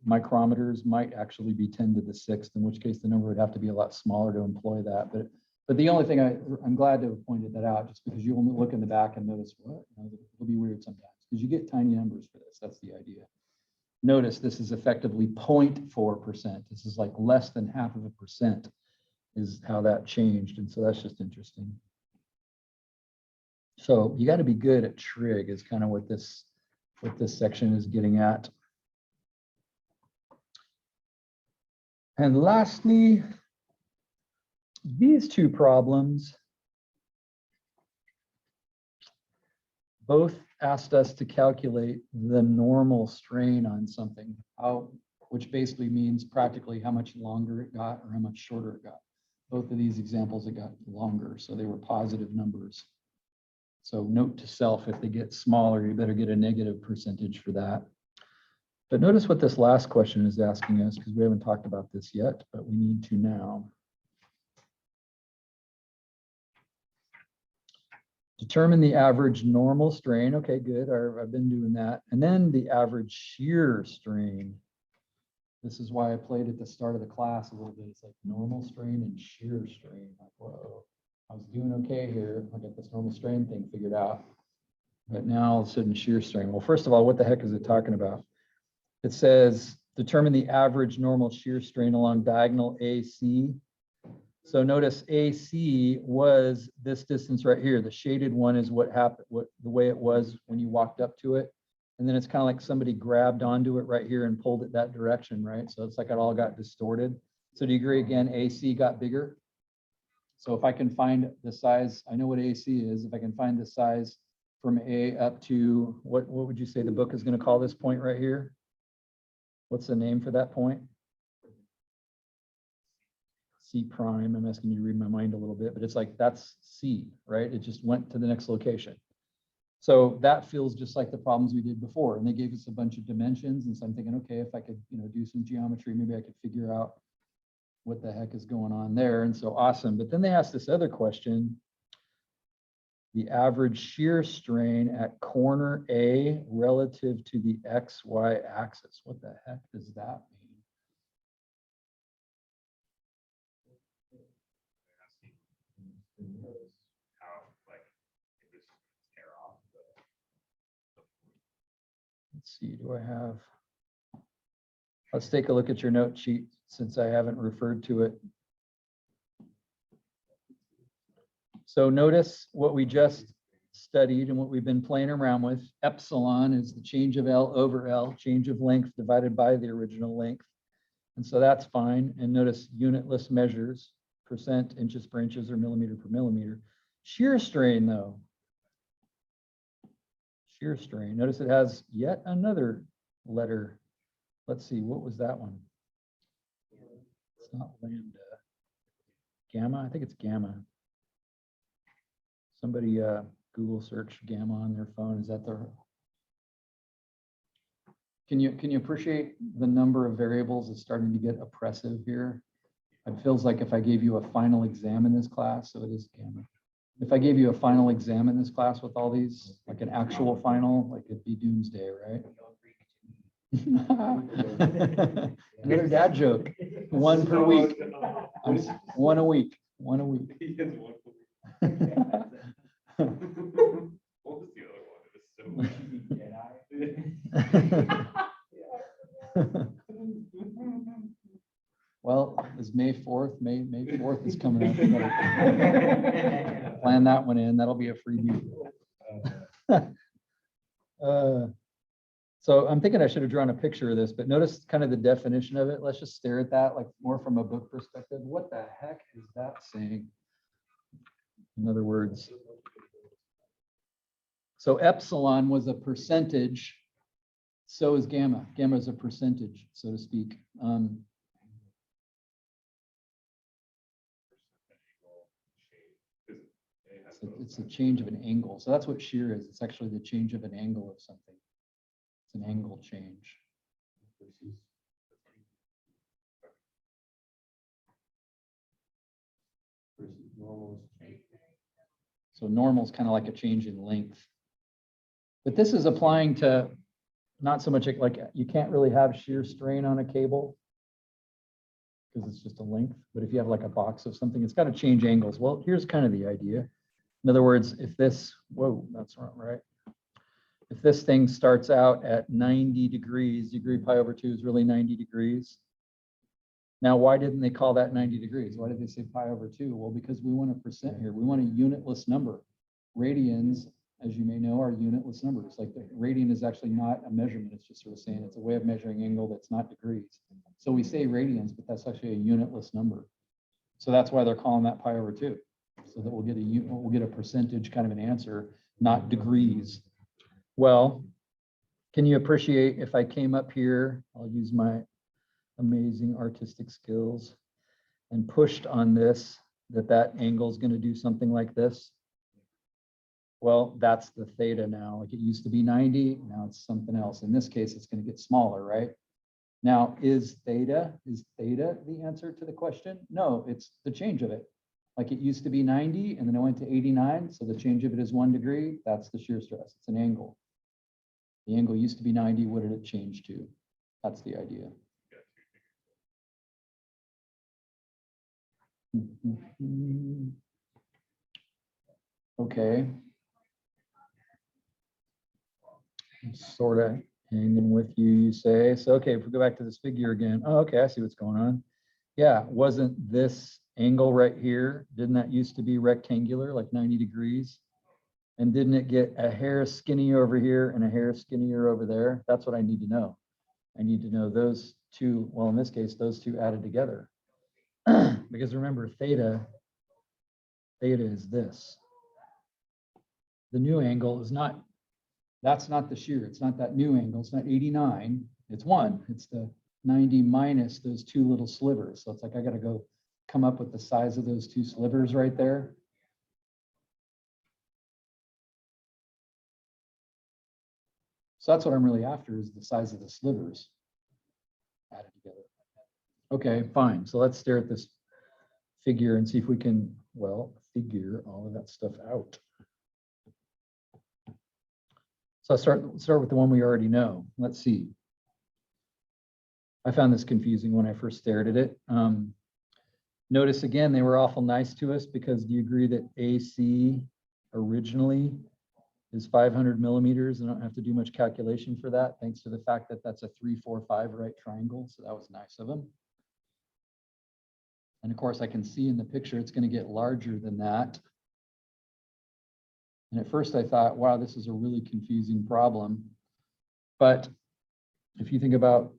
micrometers might actually be 10 to the sixth, in which case the number would have to be a lot smaller to employ that. But the only thing I'm glad to have pointed that out, just because you will look in the back and notice what, it'll be weird sometimes because you get tiny numbers for this. That's the idea. Notice this is effectively 0.4%. This is like less than 0.5% is how that changed. And so that's just interesting. So you got to be good at trig is kind of what this section is getting at. And lastly, these two problems both asked us to calculate the normal strain on something, which basically means practically how much longer it got or how much shorter it got. Both of these examples, it got longer, so they were positive numbers. So note to self, if they get smaller, you better get a negative percentage for that. But notice what this last question is asking us, because we haven't talked about this yet, but we need to now. Determine the average normal strain. Okay, good. I've been doing that. And then the average shear strain. This is why I played at the start of the class a little bit. It's like normal strain and shear strain. Like, whoa, I was doing okay here. I got this normal strain thing figured out. But now all of a sudden shear strain. Well, first of all, what the heck is it talking about? It says determine the average normal shear strain along diagonal AC. So notice AC was this distance right here. The shaded one is what happened, the way it was when you walked up to it. And then it's kind of like somebody grabbed onto it right here and pulled it that direction, right? So it's like it all got distorted. So do you agree again, AC got bigger? So if I can find the size, I know what AC is. If I can find the size from A up to, what would you say the book is going to call this point right here? What's the name for that point? C prime. I'm asking you to read my mind a little bit, but it's like that's C, right? It just went to the next location. So that feels just like the problems we did before. And they gave us a bunch of dimensions. And so I'm thinking, okay, if I could, do some geometry, maybe I could figure out what the heck is going on there. And so awesome. But then they asked this other question. The average shear strain at corner A relative to the XY axis. What the heck does that mean? How, like, if this tear off Let's see, do I have? Let's take a look at your note sheet since I haven't referred to it. So notice what we just studied and what we've been playing around with. Epsilon is the change of L over L, change of length divided by the original length. And so that's fine. And notice unitless measures, percent, inches per inches, or millimeter per millimeter. Shear strain though. Shear strain. Notice it has yet another letter. Let's see, what was that one? It's not lambda. Gamma? I think it's gamma. Somebody Google search gamma on their phone. Is that their? Can you appreciate the number of variables that's starting to get oppressive here? It feels like if I gave you a final exam in this class, so it is gamma. If I gave you a final exam in this class with all these, like an actual final, like it'd be doomsday, right? Another dad joke. One per week. One a week. One a week. What was the other one? It was so Well, it's May 4th. May 4th is coming up. You gotta plan that one in. That'll be a freebie. So I'm thinking I should have drawn a picture of this, but notice kind of the definition of it. Let's just stare at that, like more from a book perspective. What the heck is that saying? In other words, so epsilon was a percentage. So is gamma. Gamma is a percentage, so to speak. It's a change of an angle. So that's what shear is. It's actually the change of an angle of something. It's an angle change. So normal is kind of like a change in length. But this is applying to not so much like, you can't really have shear strain on a cable because it's just a length, but if you have like a box of something, it's got to change angles. Well, here's kind of the idea. In other words, if this, whoa, that's not right. If this thing starts out at 90 degrees, degree pi over 2 is really 90 degrees. Now, why didn't they call that 90 degrees? Why did they say pi over 2? Well, because we want a percent here. We want a unitless number. Radians, as you may know, are unitless numbers. Like the radian is actually not a measurement. It's just sort of saying it's a way of measuring angle that's not degrees. So we say radians, but that's actually a unitless number. So that's why they're calling that pi over 2. So that we'll get a percentage kind of an answer, not degrees. Well, can you appreciate if I came up here, I'll use my amazing artistic skills and pushed on this, that angle is going to do something like this? Well, that's the theta now. Like it used to be 90, now it's something else. In this case, it's going to get smaller, right? Now, is theta the answer to the question? No, it's the change of it. Like it used to be 90 and then it went to 89. So the change of it is 1 degree. That's the shear stress. It's an angle. The angle used to be 90. What did it change to? That's the idea. Okay. Sort of hanging with you, you say. So, okay, if we go back to this figure again. Oh, okay, I see what's going on. Yeah, wasn't this angle right here, didn't that used to be rectangular, like 90 degrees? And didn't it get a hair skinnier over here and a hair skinnier over there? That's what I need to know. I need to know those two, well, in this case, those two added together. Because remember, theta is this. The new angle is not, that's not the shear. It's not that new angle. It's not 89. It's 1. It's the 90 minus those two little slivers. So it's like I got to go come up with the size of those two slivers right there. So that's what I'm really after, is the size of the slivers added together. Okay, fine. So let's stare at this figure and see if we can, well, figure all of that stuff out. So I'll start with the one we already know. Let's see. I found this confusing when I first stared at it. Notice again, they were awful nice to us, because do you agree that AC originally is 500 millimeters? I don't have to do much calculation for that, thanks to the fact that that's a 3, 4, 5 right triangle. So that was nice of them. And of course, I can see in the picture, it's going to get larger than that. And at first I thought, wow, this is a really confusing problem. But if you think about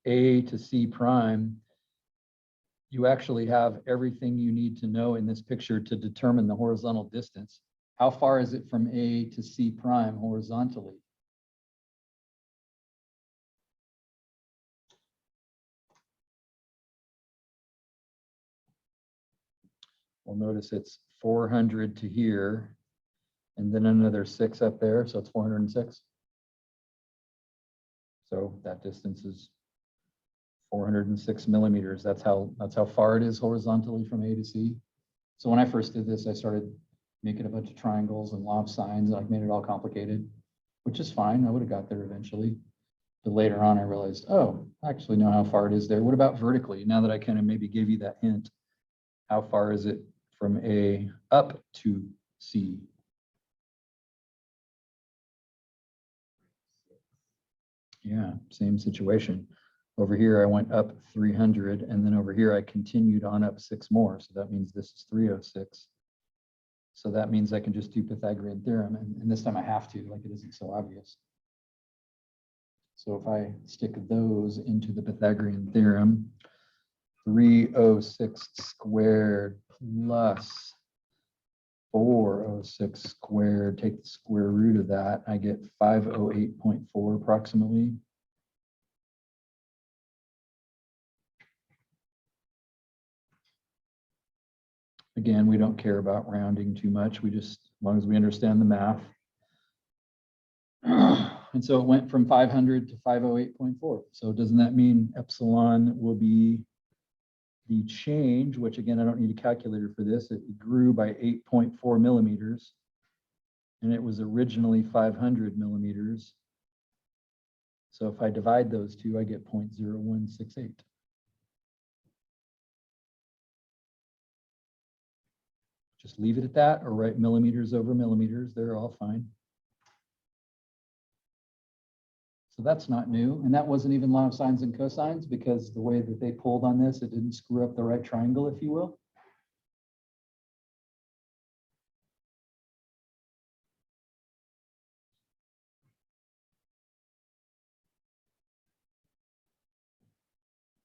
A to C prime, you actually have everything you need to know in this picture to determine the horizontal distance. How far is it from A to C prime horizontally? Well, notice it's 400 to here, and then another 6 up there, so it's 406. So that distance is 406 millimeters. That's how far it is horizontally from A to C. So when I first did this, I started making a bunch of triangles and lob signs, and I've made it all complicated, which is fine. I would have got there eventually. But later on, I realized, oh, I actually know how far it is there. What about vertically? Now that I kind of maybe gave you that hint, how far is it from A up to C? Yeah, same situation. Over here, I went up 300, and then over here, I continued on up 6 more. So that means this is 306. So that means I can just do Pythagorean theorem, and this time I have to, like it isn't so obvious. So if I stick those into the Pythagorean theorem, 306 squared plus 406 squared, take the square root of that, I get 508.4 approximately. Again, we don't care about rounding too much. We just, as long as we understand the math. And so it went from 500 to 508.4. So doesn't that mean epsilon will be the change, which again, I don't need a calculator for this. It grew by 8.4 millimeters. and it was originally 500 millimeters. So if I divide those two, I get 0.0168. Just leave it at that or write millimeters over millimeters. They're all fine. So that's not new. And that wasn't even law of sines and cosines because the way that they pulled on this, it didn't screw up the right triangle, if you will.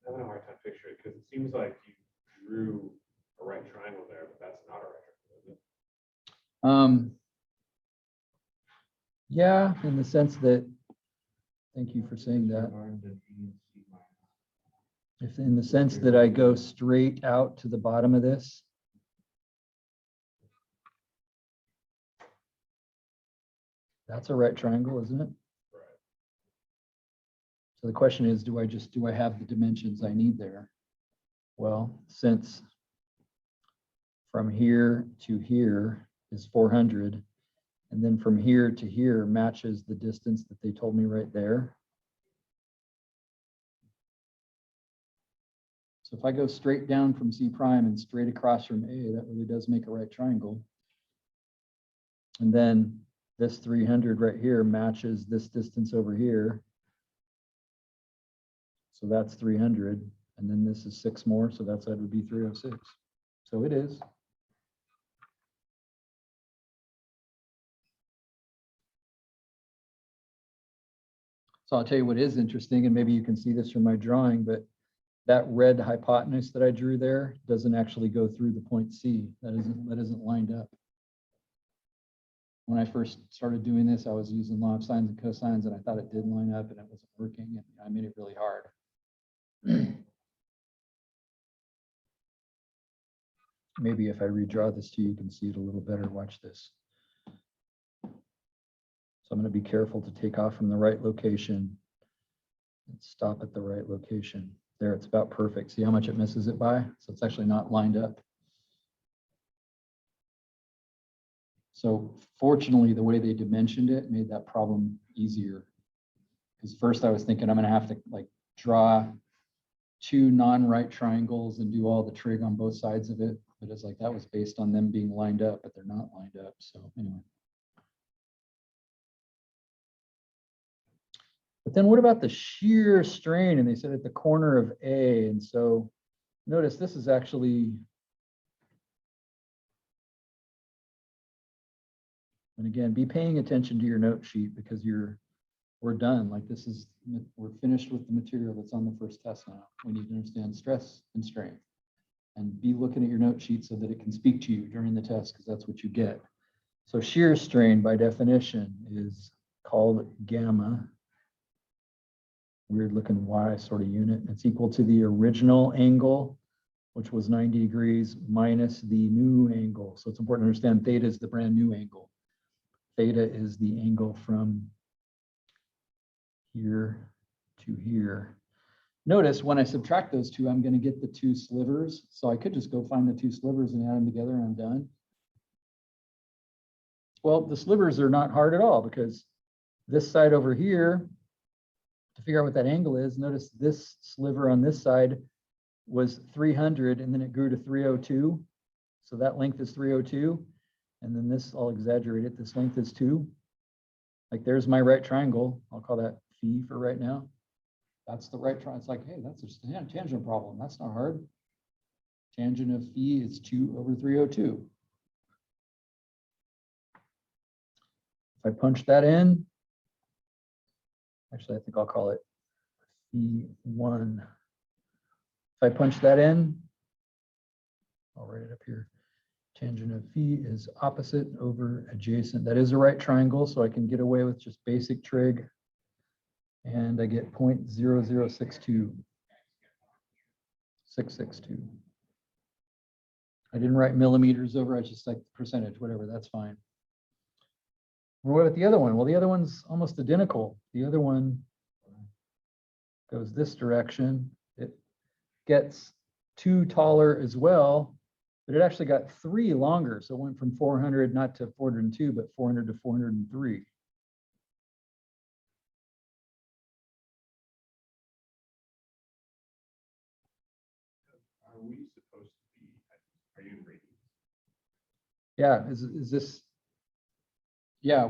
I'm having a hard time picturing it because it seems like you drew a right triangle there, but that's not a right triangle, is it? Yeah, in the sense that, thank you for saying that. Regarding the B and C line. If in the sense that I go straight out to the bottom of this. That's a right triangle, isn't it? Right. So the question is, do I have the dimensions I need there? Well, since from here to here is 400, and then from here to here matches the distance that they told me right there. So if I go straight down from C prime and straight across from A, that really does make a right triangle. And then this 300 right here matches this distance over here. So that's 300. And then this is 6 more. So that side would be 306. So it is. So I'll tell you what is interesting, and maybe you can see this from my drawing, but that red hypotenuse that I drew there doesn't actually go through the point C. That isn't lined up. When I first started doing this, I was using law of sines and cosines, and I thought it did line up and it wasn't working, and I made it really hard. Maybe if I redraw this to you, you can see it a little better. Watch this. So I'm going to be careful to take off from the right location and stop at the right location. There, it's about perfect. See how much it misses it by? So it's actually not lined up. So fortunately, the way they dimensioned it made that problem easier. Because first I was thinking I'm going to have to like draw 2 non-right triangles and do all the trig on both sides of it. But it's like that was based on them being lined up, but they're not lined up. So anyway. But then what about the shear strain? And they said at the corner of A. And so notice this is actually, and again, be paying attention to your note sheet because we're done. Like this is, we're finished with the material that's on the first test now. We need to understand stress and strain and be looking at your note sheet so that it can speak to you during the test because that's what you get. So shear strain by definition is called gamma. Weird looking Y sort of unit. It's equal to the original angle, which was 90 degrees minus the new angle. So it's important to understand theta is the brand new angle. Theta is the angle from here to here. Notice when I subtract those two, I'm going to get the 2 slivers. So I could just go find the 2 slivers and add them together and I'm done. Well, the slivers are not hard at all because this side over here, to figure out what that angle is, notice this sliver on this side was 300 and then it grew to 302. So that length is 302. And then this, I'll exaggerate it, this length is 2. Like there's my right triangle. I'll call that phi for right now. That's the right triangle. It's like, hey, that's a tangent problem. That's not hard. Tangent of phi is 2 over 302. If I punch that in, actually, I think I'll call it phi1. If I punch that in, I'll write it up here. Tangent of phi is opposite over adjacent. That is a right triangle, so I can get away with just basic trig. And I get 0.0062. 662. I didn't write millimeters over, I just like percentage, whatever, that's fine. What about the other one? Well, the other one's almost identical. The other one goes this direction. It gets 2 taller as well, but it actually got 3 longer. So it went from 400, not to 402, but 400 to 403. Are we supposed to be, are you in radians? Yeah, is this? Yeah.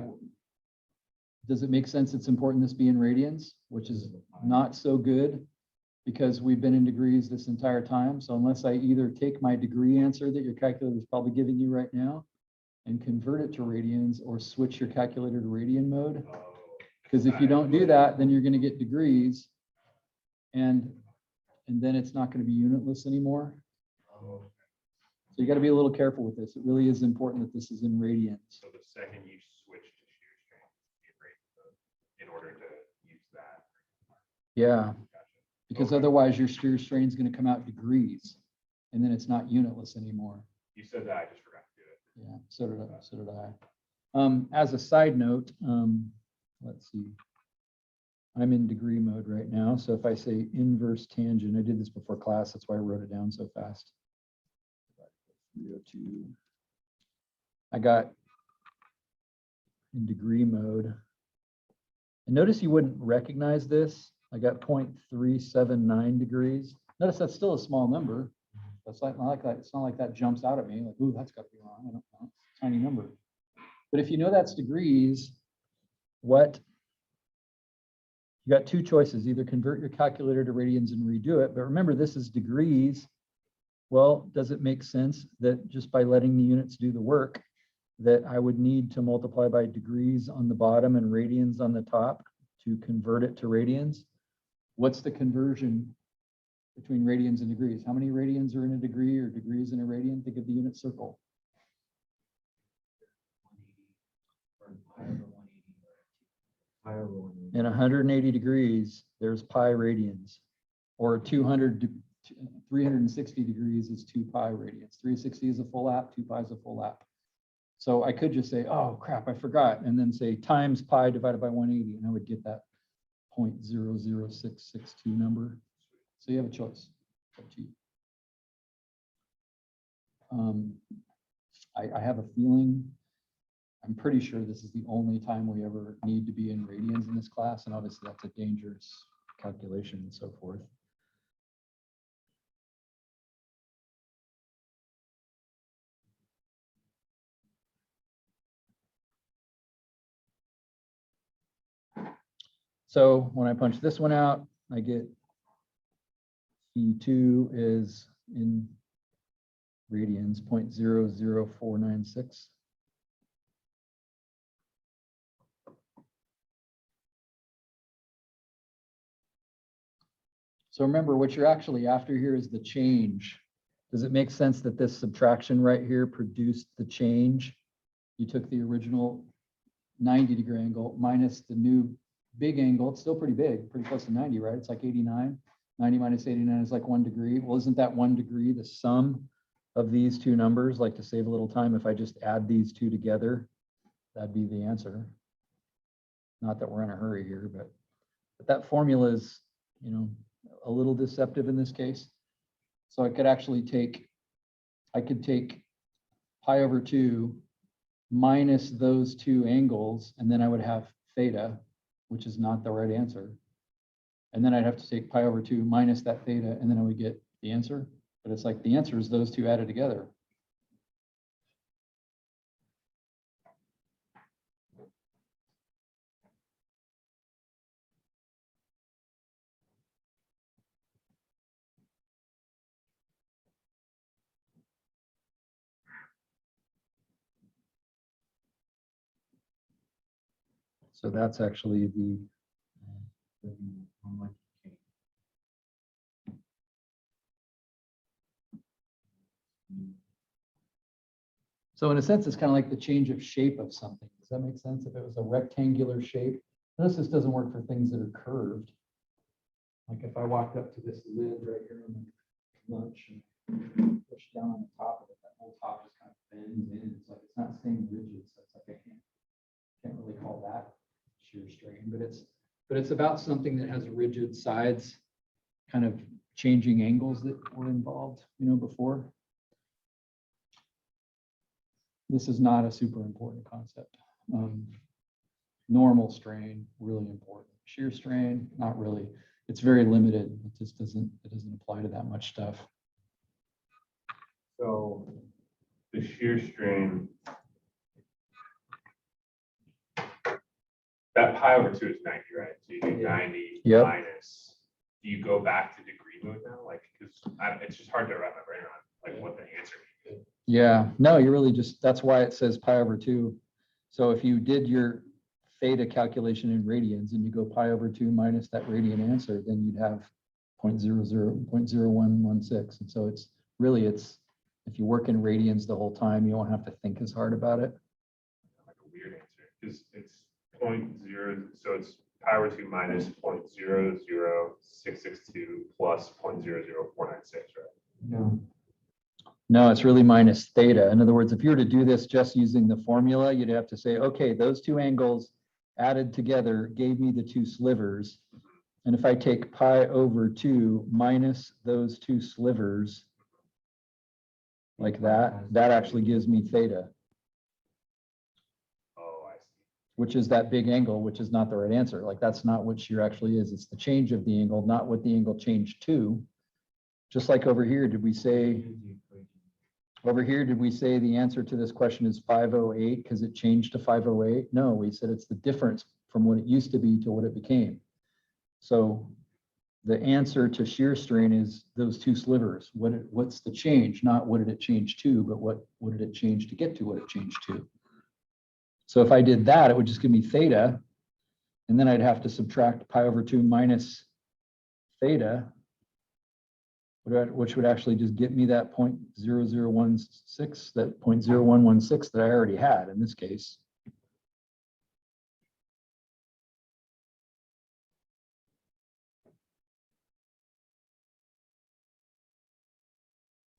Does it make sense it's important this be in radians, which is not so good because we've been in degrees this entire time. So unless I either take my degree answer that your calculator is probably giving you right now and convert it to radians or switch your calculator to radian mode. Oh, Because if you don't do that, then you're going to get degrees and then it's not going to be unitless anymore. oh, So you got to be a little careful with this. It really is important that this is in radians. so the second you switch to shear strength, you rate in order to use that. Yeah, Gotcha. because Okay. otherwise your shear strain is going to come out degrees and then it's not unitless anymore. You said that, I just forgot to do it. Yeah, so did I, so did I. As a side note, let's see. I'm in degree mode right now. So if I say inverse tangent, I did this before class. That's why I wrote it down so fast. 302. I got in degree mode. And notice you wouldn't recognize this. I got 0.379 degrees. Notice that's still a small number. That's like, not like that. It's not like that jumps out at me like, ooh, that's got to be wrong. I don't know. Tiny number. But if you know that's degrees, what? You got 2 choices, either convert your calculator to radians and redo it. But remember, this is degrees. Well, does it make sense that just by letting the units do the work, that I would need to multiply by degrees on the bottom and radians on the top to convert it to radians? What's the conversion between radians and degrees? How many radians are in a degree or degrees in a radian? Think of the unit circle. 180 or pi over 180 or Pi over 180. In 180 degrees, there's pi radians, or 360 degrees is 2 pi radians. 360 is a full lap, 2 pi is a full lap. So I could just say, oh crap, I forgot, and then say times pi divided by 180, and I would get that 0.00662 number. So you have a choice. It's up to you. I have a feeling, I'm pretty sure this is the only time we ever need to be in radians in this class, and obviously that's a dangerous calculation and so forth. So when I punch this one out, I get E2 is in radians, 0.00496. So remember, what you're actually after here is the change. Does it make sense that this subtraction right here produced the change? You took the original 90-degree angle minus the new big angle. It's still pretty big, pretty close to 90, right? It's like 89. 90 minus 89 is like 1 degree. Well, isn't that 1 degree the sum of these 2 numbers? Like, to save a little time, if I just add these 2 together, that'd be the answer. Not that we're in a hurry here, but that formula is, you know, a little deceptive in this case. So I could actually take, I could take pi over 2 minus those 2 angles, and then I would have theta, which is not the right answer. And then I'd have to take pi over 2 minus that theta, and then I would get the answer. But it's like the answer is those 2 added together. So that's actually the so in a sense, it's kind of like the change of shape of something. Does that make sense? If it was a rectangular shape, notice this doesn't work for things that are curved. Like if I walked up to this lid right here on the lunch and push down on the top of it, that whole top just kind of bends in. It's like it's not staying rigid. So it's like I can't really call that shear strain, but it's about something that has rigid sides, kind of changing angles that were involved, you know, before. This is not a super important concept. Normal strain, really important. Shear strain, not really. It's very limited. It just doesn't apply to that much stuff. So the shear strain. That pi over 2 is 90, right? So you do 90 Yep. minus, do you go back to degree mode now? Like, because it's just hard to wrap my brain around, like what the answer is. Yeah, no, you really just, that's why it says pi over 2. So if you did your theta calculation in radians and you go pi over 2 minus that radian answer, then you'd have 0.00.0116. And so it's really, if you work in radians the whole time, you won't have to think as hard about it. Like a weird answer, because it's 0.0, so it's pi over 2 minus 0.00662 plus 0.00496, right? No. No, it's really minus theta. In other words, if you were to do this just using the formula, you'd have to say, okay, those two angles added together gave me the two slivers. And if I take pi over 2 minus those two slivers, like that actually gives me theta, Oh, I see. which is that big angle, which is not the right answer. Like that's not what shear actually is. It's the change of the angle, not what the angle changed to. Just like over here, did we say the answer to this question is 508 because it changed to 508? No, we said it's the difference from what it used to be to what it became. So the answer to shear strain is those two slivers. What's the change? Not what did it change to, but what did it change to get to what it changed to? So if I did that, it would just give me theta, and then I'd have to subtract pi over 2 minus theta, which would actually just get me that 0.0016, that 0.0116 that I already had in this case.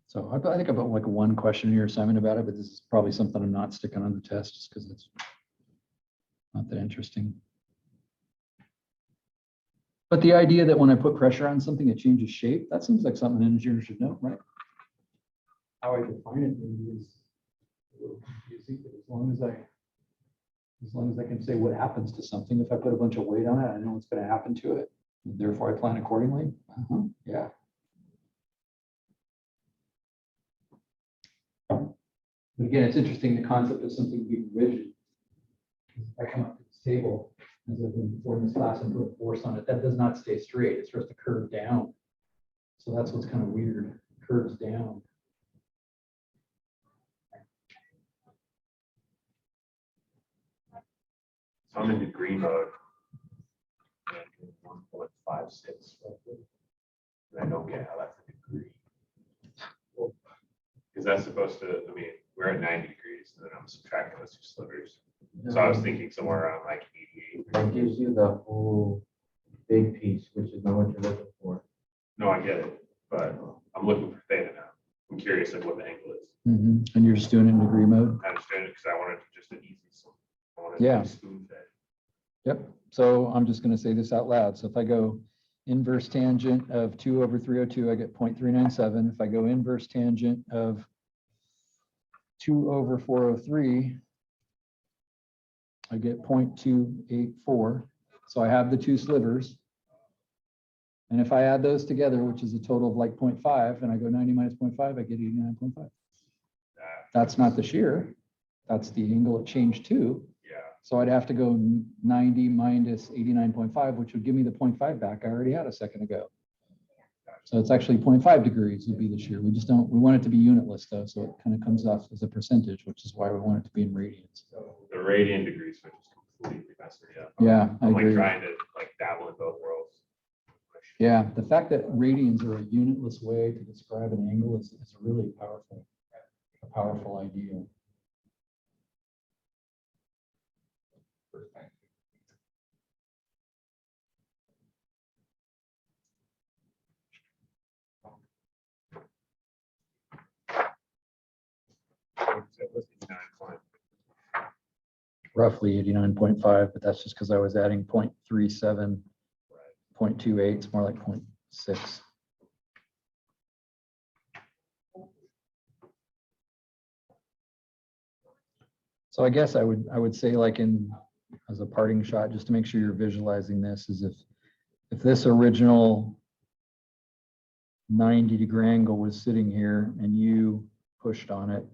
So I think I've got like one question here, Simon, about it, but this is probably something I'm not sticking on the test just because it's not that interesting. But the idea that when I put pressure on something, it changes shape, that seems like something an engineer should know, right? How I define it maybe is a little confusing, but as long as I can say what happens to something, if I put a bunch of weight on it, I know what's going to happen to it. Therefore, I plan accordingly. Yeah. But again, it's interesting, the concept of something being rigid. If I come up to this table, as I've been before in this class, and put a force on it, that does not stay straight. It starts to curve down. So that's what's kind of weird. It curves down. So I'm in degree mode. 1.56. And I don't get how that's a degree. Because that's supposed to, I mean, we're at 90 degrees, and then I'm subtracting those two slivers. So I was thinking somewhere around like 88. That gives you the whole big piece, which is not what you're looking for. No, I get it, but I'm looking for theta now. I'm curious like what the angle is. And you're just doing it in degree mode. I understand it because I wanted to just an easy, I wanted Yeah. to spoon fed. Yep. So I'm just going to say this out loud. So if I go inverse tangent of 2 over 302, I get 0.397. If I go inverse tangent of 2 over 403, I get 0.284. So I have the two slivers. And if I add those together, which is a total of like 0.5, and I go 90 minus 0.5, I get 89.5. That's not the shear. That's the angle it changed to. Yeah. So I'd have to go 90 minus 89.5, which would give me the 0.5 back I already had a second ago. So it's actually 0.5 degrees would be the shear. We just don't, we want it to be unitless though. So it kind of comes off as a percentage, which is why we want it to be in radians. The radian degrees are just completely messing me up. Yeah, I I'm like agree. trying to like dabble in both worlds. Yeah, the fact that radians are a unitless way to describe an angle is a really powerful idea. So it was 89. Roughly 89.5, but that's just because I was adding 0.37, 0.28, it's more like 0.6. So I guess I would say like as a parting shot, just to make sure you're visualizing this, is if this original 90-degree angle was sitting here and you pushed on it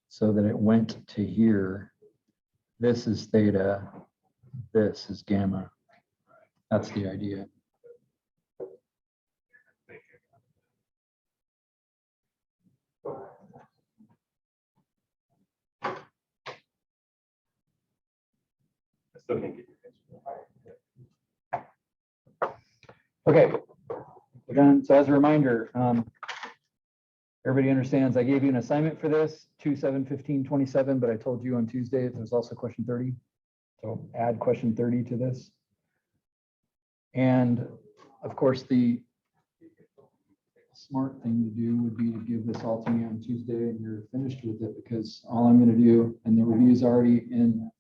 so that it went to here, this is theta, this is gamma. That's the idea. Thank you. I still can't get your picture. Okay, we're done. So as a reminder, everybody understands I gave you an assignment for this, 2/7/15/27, but I told you on Tuesday that there's also question 30. So add question 30 to this. And of course, the smart thing to do would be to give this all to me on Tuesday and you're finished with it, because all I'm going to do, and the review is already in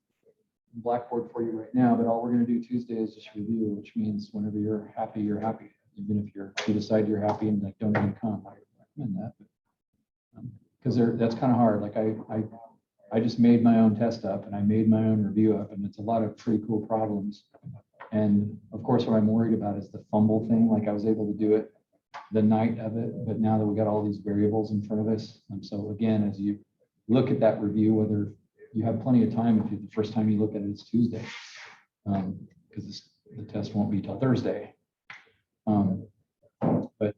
Blackboard for you right now, but all we're going to do Tuesday is just review, which means whenever you're happy, you're happy. Even if you decide you're happy and like don't even come, I recommend that. Because that's kind of hard. Like I just made my own test up and I made my own review up, and it's a lot of pretty cool problems. And of course, what I'm worried about is the fumble thing. Like I was able to do it the night of it, but now that we got all these variables in front of us. And so again, as you look at that review, whether you have plenty of time, if the first time you look at it is Tuesday, because the test won't be till Thursday. But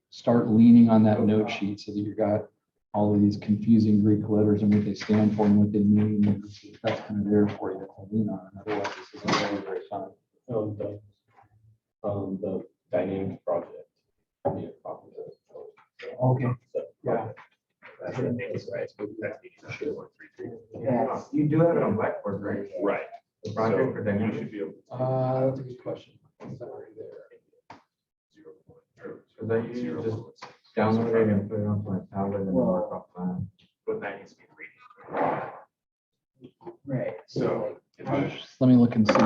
start leaning on that note sheet so that you got all of these confusing Greek letters and what they stand for and what they mean. That's kind of there for you to lean on. Otherwise, this isn't very, very fun. The dynamics project. Yeah, probably. Okay. Yeah. That's right. That's easy. Yeah, you do have it on Blackboard, right? Right. The project for So you dynamics. should be able to. That's a good question. Because I usually just download it and put it onto my tablet and work off plan. But that needs to be reading. Right. So. if you- Let me look and see.